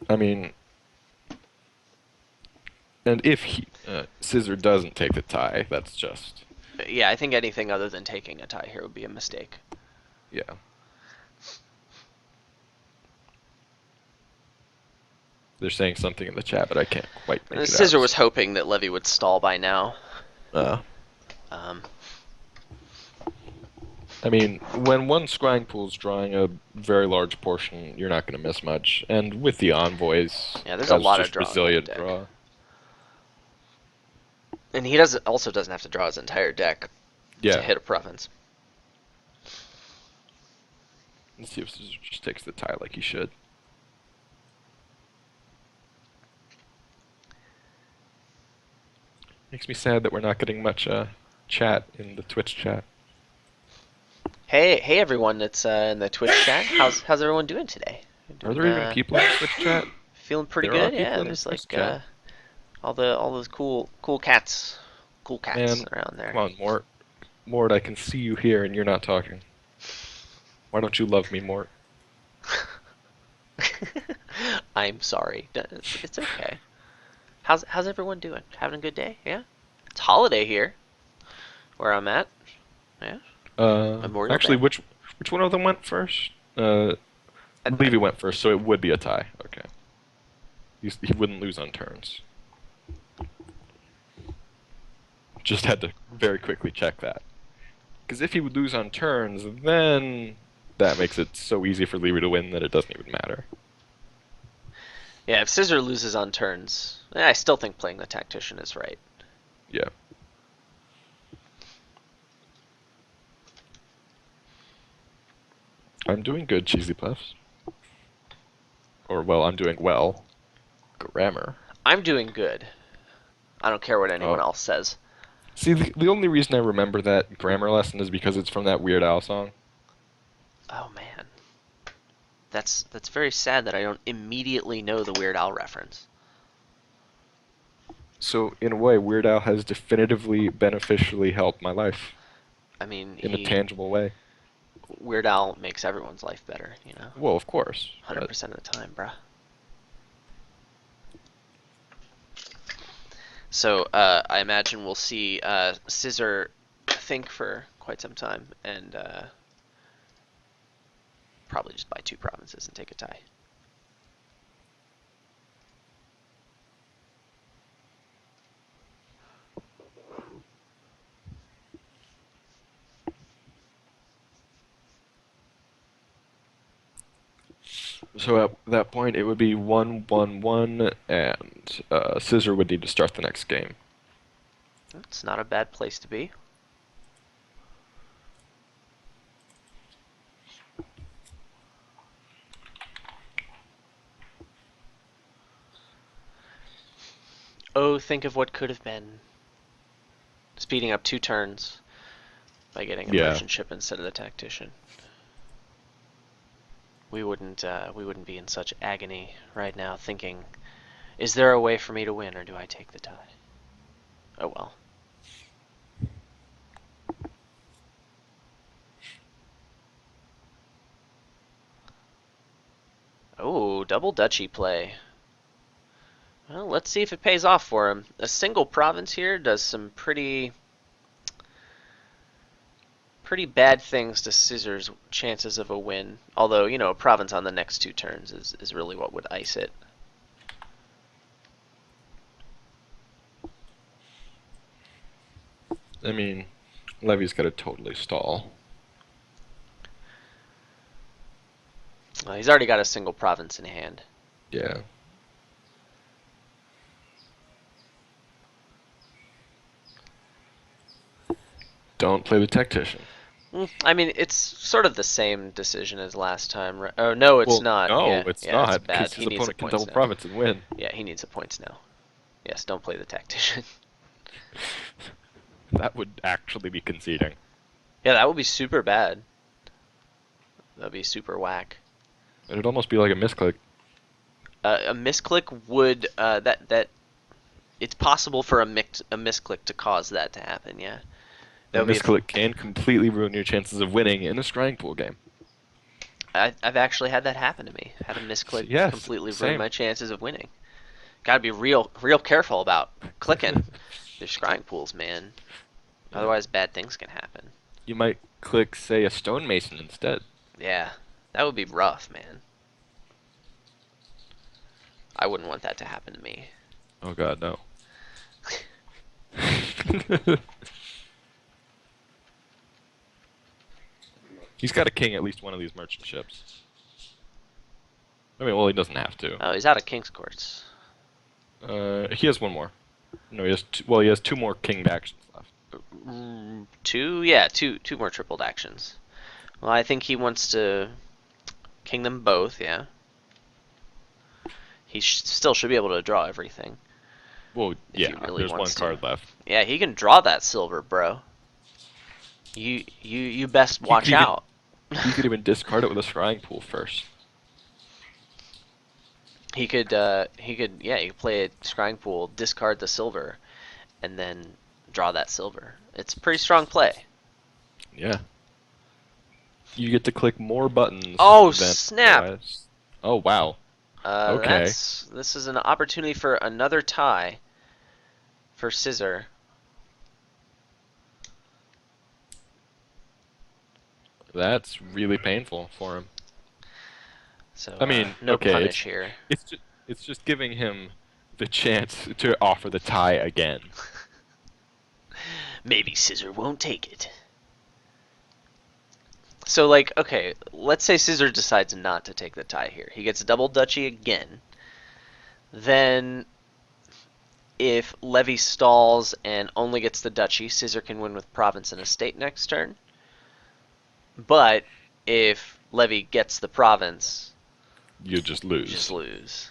I mean, and if Sciserr doesn't take the tie, that's just Yeah, I think anything other than taking a tie here would be a mistake. yeah. They're saying something in the chat, but I can't quite make it Sciserr out. was hoping that Levy would stall by now. Uh, Um, I mean, when one scrying pool's drawing a very large portion, you're not going to miss much. And with the envoys yeah, there's a as lot of just draw in that resilient deck. draw, And he also doesn't have to draw his entire deck to yeah. hit a province. Let's see if Sciserr just takes the tie like he should. Makes me sad that we're not getting much chat in the Twitch chat. Hey everyone that's in the Twitch chat. How's everyone doing today? Are Doing there even people in the Twitch chat? feeling pretty There are good. people Yeah, in the there's Twitch like chat. all those cool cats, Man, around come there. on, Mort. Mort, I can see you here and you're not talking. Why don't you love me, Mort? I'm sorry. It's okay. How's everyone doing? Having a good day? Yeah. It's holiday here where I'm at. Yeah. Memorial Actually, Day. which one of them went first? I, I, Levy went first, so it would be a tie. Okay. He wouldn't lose on turns. Just had to very quickly check that. Because if he would lose on turns, then that makes it so easy for Levy to win that it doesn't even matter. yeah. If Sciserr loses on turns, I still think playing the tactician is right. Yeah. I'm doing good, Cheesy Puffs. Or, well, I'm doing well. Grammar. I'm doing good. I don't care what anyone Oh. else says. See, the only reason I remember that grammar lesson is because it's from that Weird Al song. Oh man, that's very sad that I don't immediately know the Weird Al reference. So, in a way, Weird Al has definitively beneficially helped my life I mean, in a he tangible way. Weird Al makes everyone's life better, Well, of course, but 100% of the time, bruh. So I imagine we'll see Sciserr think for quite some time and probably just buy two provinces and take a tie. so at that point it would be 1-1-1, and Sciserr would need to start the next game. It's not a bad place to be. Oh, think of what could have been. Speeding up 2 turns by getting a Yeah, merchant ship instead of the tactician. We wouldn't be in such agony right now thinking, is there a way for me to win or do I take the tie? Oh well. Oh, double duchy play. Well, let's see if it pays off for him. A single province here does some pretty bad things to Scissor's chances of a win. Although, a province on the next 2 turns is really what would ice it. I mean, Levy's got to totally stall. He's already got a single province in hand. Yeah. Don't play the tactician. I mean, it's sort of the same decision as last time. Right? Oh no, it's Well, not. no, Yeah, it's yeah, it's not, bad. because He his needs the opponent can points double now. province and win. Yeah, he needs the points now. Yes, don't play the tactician. That would actually be conceding. Yeah, that would be super bad. That'd be super whack. It'd almost be like a misclick. A misclick would that it's possible for a misclick to cause that to happen. Yeah, A that would be. misclick can completely ruin your chances of winning in a scrying pool game. I've actually had that happen to me. Had a misclick Yes, completely ruin same. my chances of winning. Got to be real careful about clicking. There's scrying pools, man. Yeah. Otherwise, bad things can happen. You might click, say, a stonemason instead. Yeah, that would be rough, man. I wouldn't want that to happen to me. Oh god, no. He's got to king at least one of these merchant ships. I mean, well, he doesn't have to. Oh, he's out of King's Courts. He has one more. No, he has two, well, he has two more king actions left. Two, yeah, two more tripled actions. Well, I think he wants to king them both. Yeah, he still should be able to draw everything Well, if he yeah, really there's one wants to. card left. Yeah, he can draw that silver, bro. You best He could watch even out. he could even discard it with a scrying pool first. Yeah, he could play a scrying pool, discard the silver, and then draw that silver. It's a pretty strong play. Yeah. You get to click more buttons Oh than snap! otherwise. Oh wow. Okay. This is an opportunity for another tie for Sciserr. That's really painful for him. So I mean, no okay, punish here. it's just giving him the chance to offer the tie again. Maybe Sciserr won't take it. So like, okay, let's say Sciserr decides not to take the tie here. He gets double duchy again. Then if Levy stalls and only gets the duchy, Sciserr can win with province and estate next turn. But if Levy gets the province, You just you lose. just lose.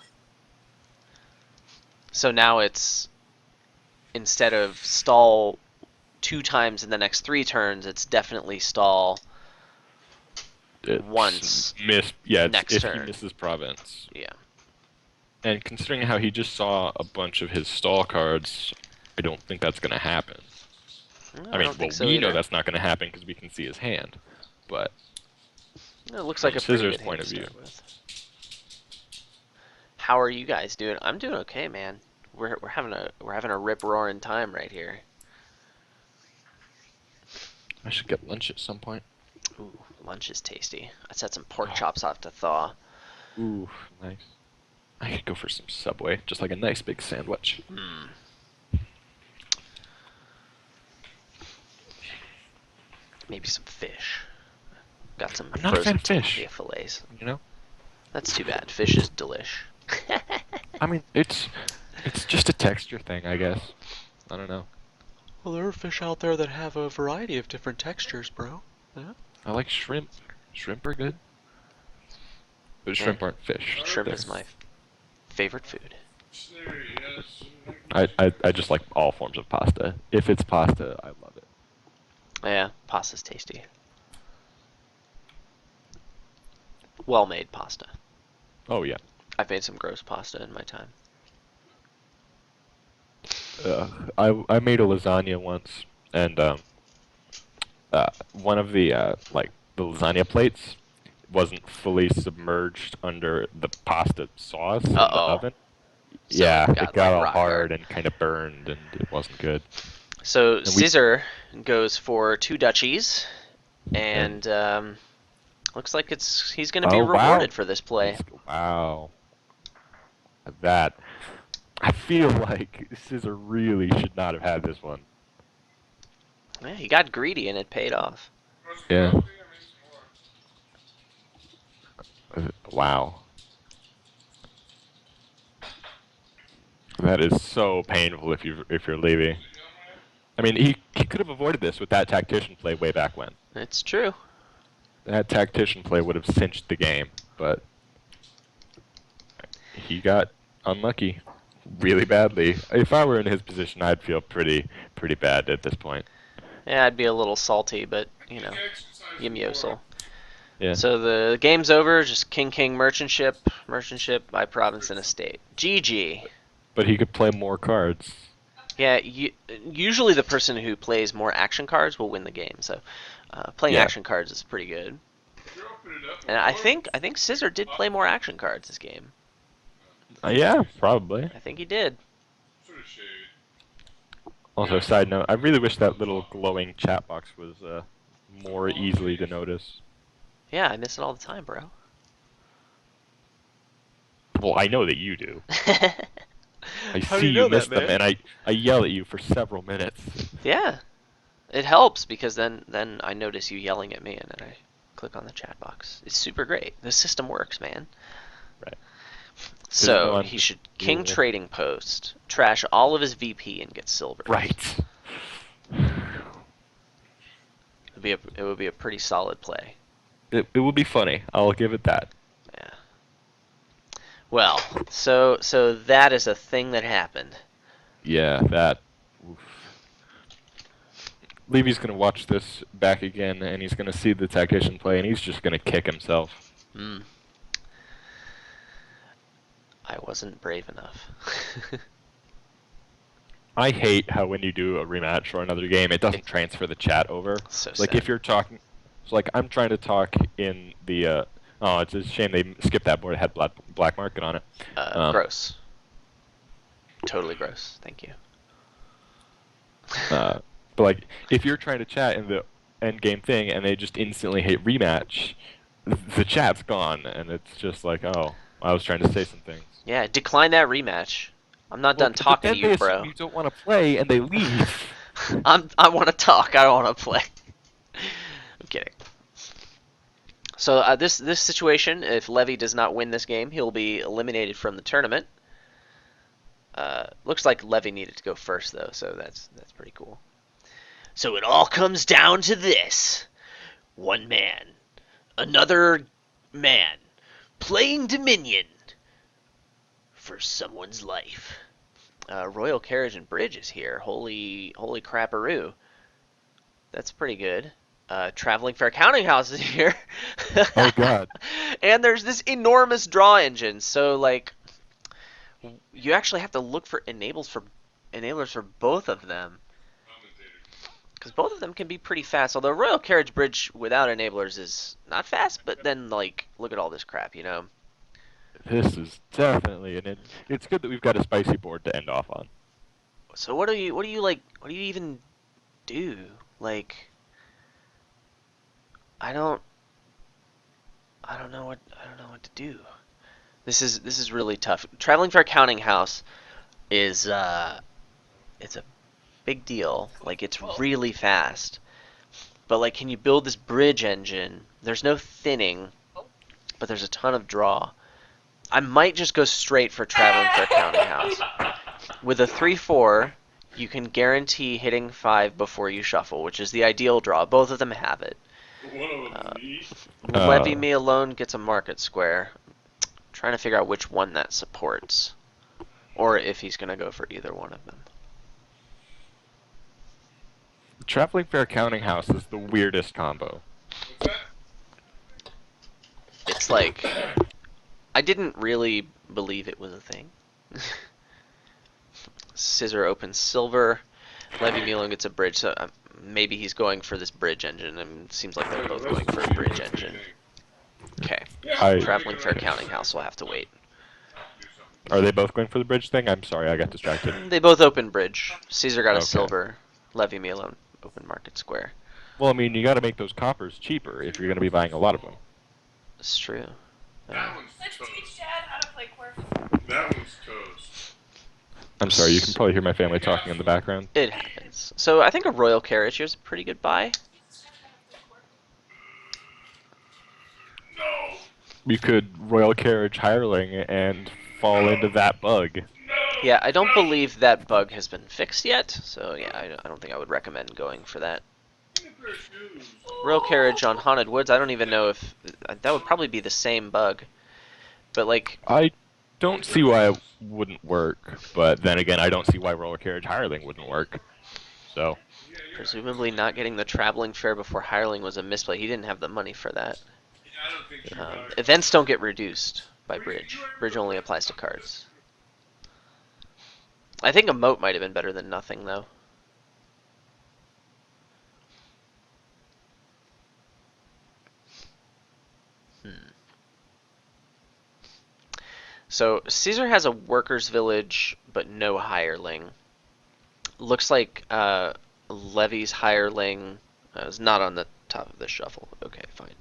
So now it's, instead of stall 2 times in the next 3 turns, it's definitely stall It's once yeah, it's next if he turn. misses province. Yeah. And considering how he just saw a bunch of his stall cards, I don't think that's going to happen. No, I I mean, don't well, think so we know either. that's not going to happen because we can see his hand. But It looks from like a pretty Scissor's good hand point to of view, start with. How are you guys doing? I'm doing okay, man. We're having a rip roaring time right here. I should get lunch at some point. Ooh, lunch is tasty. I set some pork chops off to thaw. Ooh, nice. I could go for some Subway, just like a nice big sandwich. Hmm. Maybe some fish. Got some I'm not a fan frozen of fish. tilapia fillets. You know? That's too bad. Fish is delish. I mean, it's just a texture thing, I guess. I don't know. Well, there are fish out there that have a variety of different textures, bro. Yeah. I like shrimp. Shrimp are good. But Yeah. shrimp aren't fish. Shrimp is my favorite food. I just like all forms of pasta. If it's pasta, I love it. Yeah, pasta's tasty. Well-made pasta. Oh yeah. I've made some gross pasta in my time. I made a lasagna once, and one of the like the lasagna plates wasn't fully submerged under the pasta sauce in the Uh-oh. oven. So Yeah, it it got got like all rock hard hard. and kind of burned, and it wasn't good. So And we Sciserr goes for 2 duchies, and and looks like he's going to be oh wow, rewarded for this play. wow, that I feel like Scissor really should not have had this one. Yeah, he got greedy and it paid off. Yeah. Wow. That is so painful if you're Levy. I mean, he could have avoided this with that tactician play way back when. It's true. That tactician play would have cinched the game, but he got unlucky really badly. If I were in his position, I'd feel pretty bad at this point. Yeah, I'd be a little salty, but, you know, Yimyosel. Yeah. So the game's over. Just king king merchant ship by province and estate. GG. But he could play more cards. Yeah, usually the person who plays more action cards will win the game. So playing Yeah. action cards is pretty good. And I think Sciserr did play more action cards this game. Yeah, probably. I think he did. Also, side note, I really wish that little glowing chat box was more easily to notice. Yeah, I miss it all the time, bro. Well, I know that you do. I How do see you you know miss that, them, man? and I yell at you for several minutes. Yeah, it helps because then I notice you yelling at me and then I click on the chat box. It's super great. The system works, man. Right. Because you know So I'm he just should king cool. trading post, trash all of his VP and get silvers. Right. It would be a pretty solid play. It will be funny. I'll give it that. Yeah. Well, so that is a thing that happened. Yeah, that. Oof. Levy's gonna watch this back again, and he's gonna see the tactician play, and he's just gonna kick himself. Hmm. I wasn't brave enough. I hate how when you do a rematch or another game, it doesn't It- transfer the chat over. so Like if sad. you're talking, it's like I'm trying to talk in the. Oh, it's a shame they skipped that board. It had black market on it. Um, Gross. Totally gross. Thank you. uh, but like if you're trying to chat in the end game thing and they just instantly hit rematch, the chat's gone, and it's just like, oh, I was trying to say some things. Yeah, decline that rematch. I'm not Well, done but talking to then you, they assume bro. you don't want to play and they leave. I want to talk. I don't want to play. I'm kidding. So this situation, if Levy does not win this game, he'll be eliminated from the tournament. Looks like Levy needed to go first though, so that's pretty cool. So it all comes down to this: one man, another man, playing Dominion for someone's life. Royal Carriage and Bridge is here. Holy crapperoo! That's pretty good. Traveling Fair Counting House is here. Oh God. And there's this enormous draw engine. So like you actually have to look for enablers for both of them. Because both of them can be pretty fast. Although Royal Carriage Bridge without enablers is not fast, but then like look at all this crap, you know. This is definitely it's good that we've got a spicy board to end off on. So what do you even do? Like I don't I don't know what to do. This is really tough. Traveling Fair Counting House is it's a big deal. Like it's really fast. But like can you build this bridge engine? There's no thinning, but there's a ton of draw. I might just go straight for Traveling Fair Counting House. With a 3/4, you can guarantee hitting 5 before you shuffle, which is the ideal draw. Both of them have it. Levy Uh, Me Alone gets a market square. Trying to figure out which one that supports. Or if he's going to go for either one of them. Traveling Fair Counting House is the weirdest combo. It's like, I didn't really believe it was a thing. Sciserr opens silver. Levy Me Alone gets a bridge, so maybe he's going for this bridge engine. And it seems like they're both going for a bridge engine. Okay. Traveling Fair Okay. Counting House will have to wait. Are they both going for the bridge thing? I'm sorry, I got distracted. They both open bridge. Sciserr got a Okay. silver. Levy Me Alone open market square. Well, I mean, you got to make those coppers cheaper if you're going to be buying a lot of them. It's true. Let's teach Dad how to play Quirk. That one's toast. I'm sorry, you can probably hear my family talking in the background. It happens. So I think a Royal Carriage here's a pretty good buy. No. You could Royal Carriage Hireling and fall into that bug. Yeah, I don't believe that bug has been fixed yet. So yeah, I don't think I would recommend going for that. Royal Carriage on Haunted Woods. I don't even know if that would probably be the same bug. But like, I don't see why it wouldn't work, but then again, I don't see why Royal Carriage Hireling wouldn't work. So, presumably not getting the traveling fair before hireling was a misplay. He didn't have the money for that. don't think you are. Events don't get reduced by bridge. Bridge only applies to cards. I think a moat might have been better than nothing, though. So Caesar has a workers' village, but no hireling. Looks like Levy's hireling is not on the top of the shuffle. Okay, fine.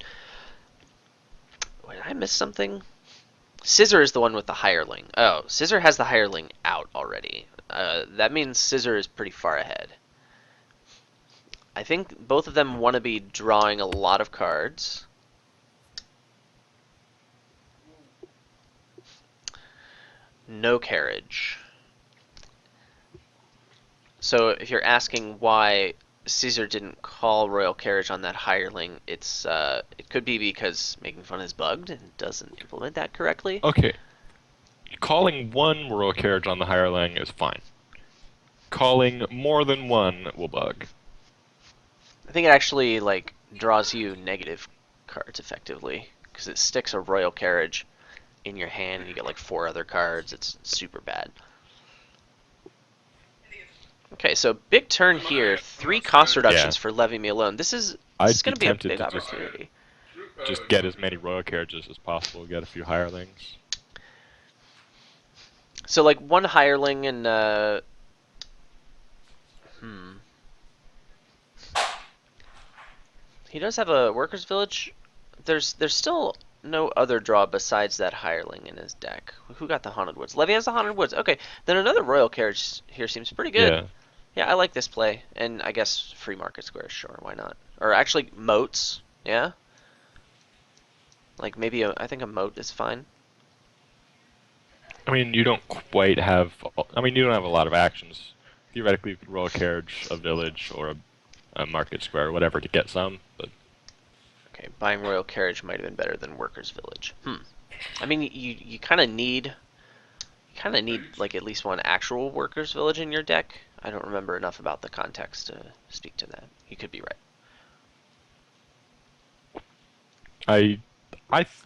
Wait, did I miss something? Sciserr is the one with the hireling. Oh, Sciserr has the hireling out already. That means Sciserr is pretty far ahead. I think both of them want to be drawing a lot of cards. No carriage. So if you're asking why Sciserr didn't call Royal Carriage on that hireling, it could be because Making Fun is bugged and doesn't implement that correctly. Okay. Calling one royal carriage on the hireling is fine. Calling more than one will bug. I think it actually like draws you negative cards effectively because it sticks a Royal Carriage in your hand and you get like 4 other cards. It's super bad. Okay, so big turn here. 3 cost reductions for levymealone. This is I'd be going to be a tempted big to opportunity. just get as many royal carriages as possible, get a few hirelings. So like one hireling and he does have a workers' village. There's still no other draw besides that hireling in his deck. Who got the Haunted Woods? Levy has the Haunted Woods. Okay, then another Royal Carriage here seems pretty good. Yeah. Yeah, I like this play. And I guess free market squares, sure, why not? Or actually, moats, yeah? Like maybe I think a moat is fine. I mean, you don't quite have. I mean, you don't have a lot of actions. Theoretically, you could roll a carriage, a village, or a market square, or whatever, to get some. But Okay, buying Royal Carriage might have been better than Workers' Village. I mean, you kind of need like at least one actual Workers' Village in your deck. I don't remember enough about the context to speak to that. You could be right.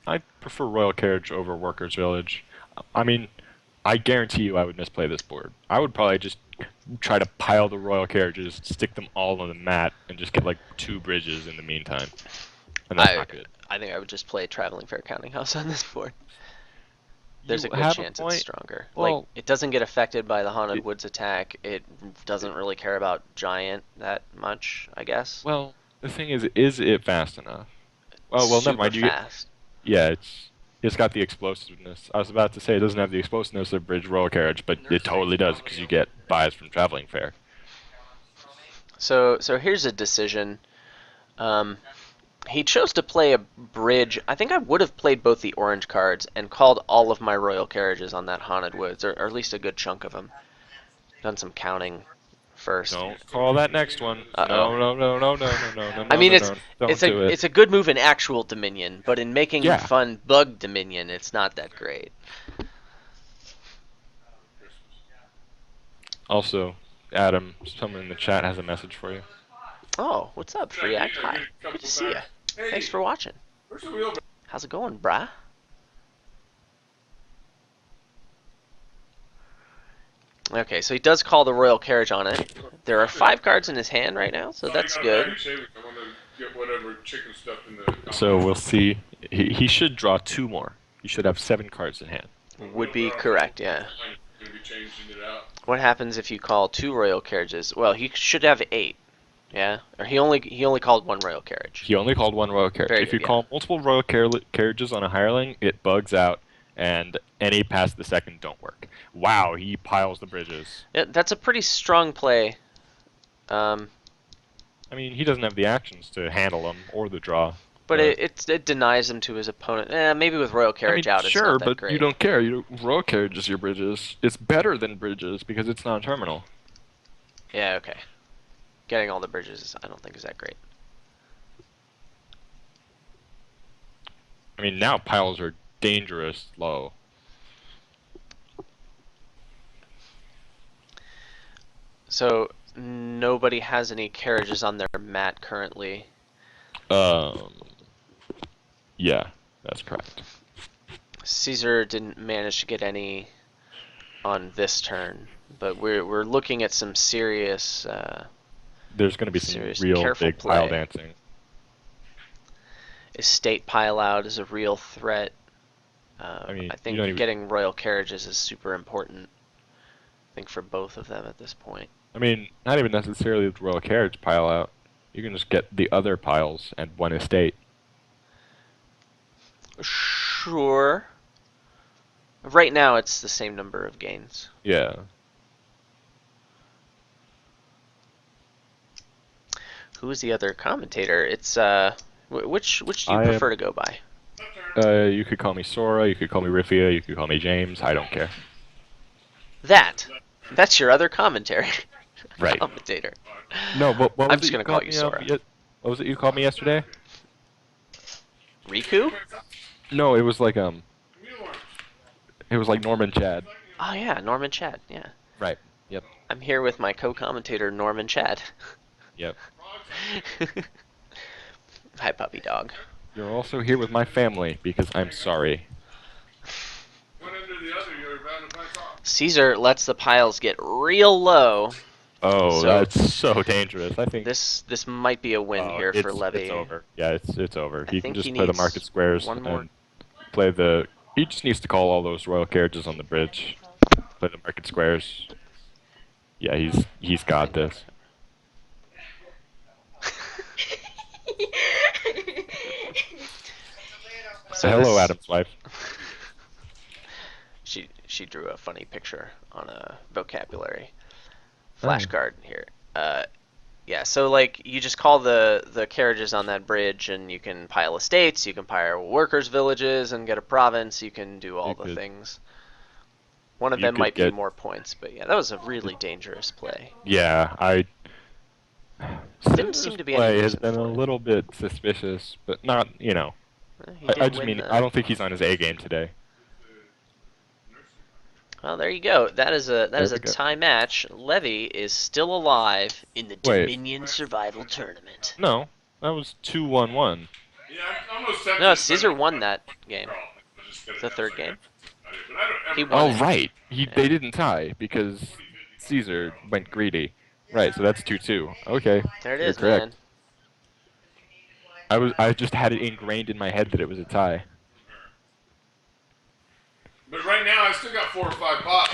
I prefer royal carriage over workers village. I mean, I guarantee you, I would misplay this board. I would probably just try to pile the royal carriages, stick them all on the mat, and just get like 2 bridges in the meantime. And that's not good. I think I would just play Traveling Fair Counting House on this board. There's a You good have chance a it's point. stronger. Well, Like, it doesn't get affected by the Haunted Woods attack. It doesn't really care about Giant that much, I guess. well, the thing is it fast enough? Well, never Super mind. fast. Yeah, it's got the explosiveness. I was about to say it doesn't have the explosiveness of bridge royal carriage, but it totally does because you get buys from traveling fair. So here's a decision. He chose to play a bridge. I think I would have played both the orange cards and called all of my Royal Carriages on that Haunted Woods, or at least a good chunk of them. Done some counting first. Don't call that next one. Uh-oh. No. I mean, Don't do it. it's a good move in actual Dominion, but in making Yeah. fun bug Dominion, it's not that great. Also, Adam, someone in the chat has a message for you. Oh, what's up, Free Act? Hi. Good to see you. Thanks for watching. Where's the wheel? How's it going, brah? Okay, so he does call the Royal Carriage on it. There are 5 cards in his hand right now, so that's good. I want to get whatever chicken stuff in the. So we'll see. He should draw 2 more. He should have 7 cards in hand. Would be correct, yeah. I'm gonna be changing it out. What happens if you call 2 Royal Carriages? Well, he should have 8. Yeah? Or he only called 1 Royal Carriage. He only called 1 royal carriage. Very If good, you call multiple royal carriages on a hireling, it bugs out, and any past the second don't work. Wow, he piles the bridges. Yeah, that's a pretty strong play. I mean, he doesn't have the actions to handle them or the draw. But it denies him to his opponent. Maybe with Royal Carriage out, it's sure, not that but great. you don't care. Royal carriage is your bridges. It's better than bridges because it's non-terminal. Yeah, okay. Getting all the bridges, I don't think is that great. I mean, now piles are dangerous low. So nobody has any carriages on their mat currently. Yeah, that's correct. Caesar didn't manage to get any on this turn, but we're looking at some serious There's going to be some serious real careful big pile play. dancing. Estate pile out is a real threat. I mean, I you don't think even. getting royal carriages is super important. I think for both of them at this point. I mean, not even necessarily the royal carriage pile out. You can just get the other piles and one estate. Sure. Right now it's the same number of gains. Yeah. Who is the other commentator? It's which do you I prefer am. to go by? You could call me Sora. You could call me Rifia. You could call me James. I don't care. That's your other commentary. Right. Commentator. No, but what I'm was just it you gonna call called you me? Sora. What was it you called me yesterday? Riku? No, it was like It was like Norman Chad. Oh yeah, Norman Chad. Yeah. Right. Yep. I'm here with my co-commentator Norman Chad. Yep. Hi, puppy dog. You're also here with my family because I'm sorry. One end or the other, you're bound to pass off. Caesar lets the piles get real low. Oh, So that's so dangerous. I think this might be a win here for it's Levy. over. Yeah, it's over. I He can think he just play the needs market squares one more. and play the. He just needs to call all those royal carriages on the bridge. Play the market squares. Yeah, he's got this. So Hello, this- Adam's wife. she drew a funny picture on a vocabulary Oh. flashcard here. Yeah, so like you just call the carriages on that bridge, and you can pile estates, you can pile workers' villages, and get a province. You can do all You the could- things. One of you them could might be get- more points, but yeah, that was a really dangerous play. Yeah, Didn't seem Scissor's to be any play has reason been for a it. little bit suspicious, but not, He I did just win mean the- I don't think he's on his A game today. Well, there you go. That is There a we go. tie match. Levy is still alive in the Wait. Dominion Survival Tournament. No, that was 2-1-1. Yeah, I'm almost tempted No, to Caesar send it won back. that game. Girl, I just gotta The have third some game. about it, but I don't He ever- won Oh, it. right. Yeah. They didn't tie because Caesar went greedy. Right, so that's 2-2. Okay. There it You're is, correct. man. I just had it ingrained in my head that it was a tie. But right now, I still got 4 or 5 pots.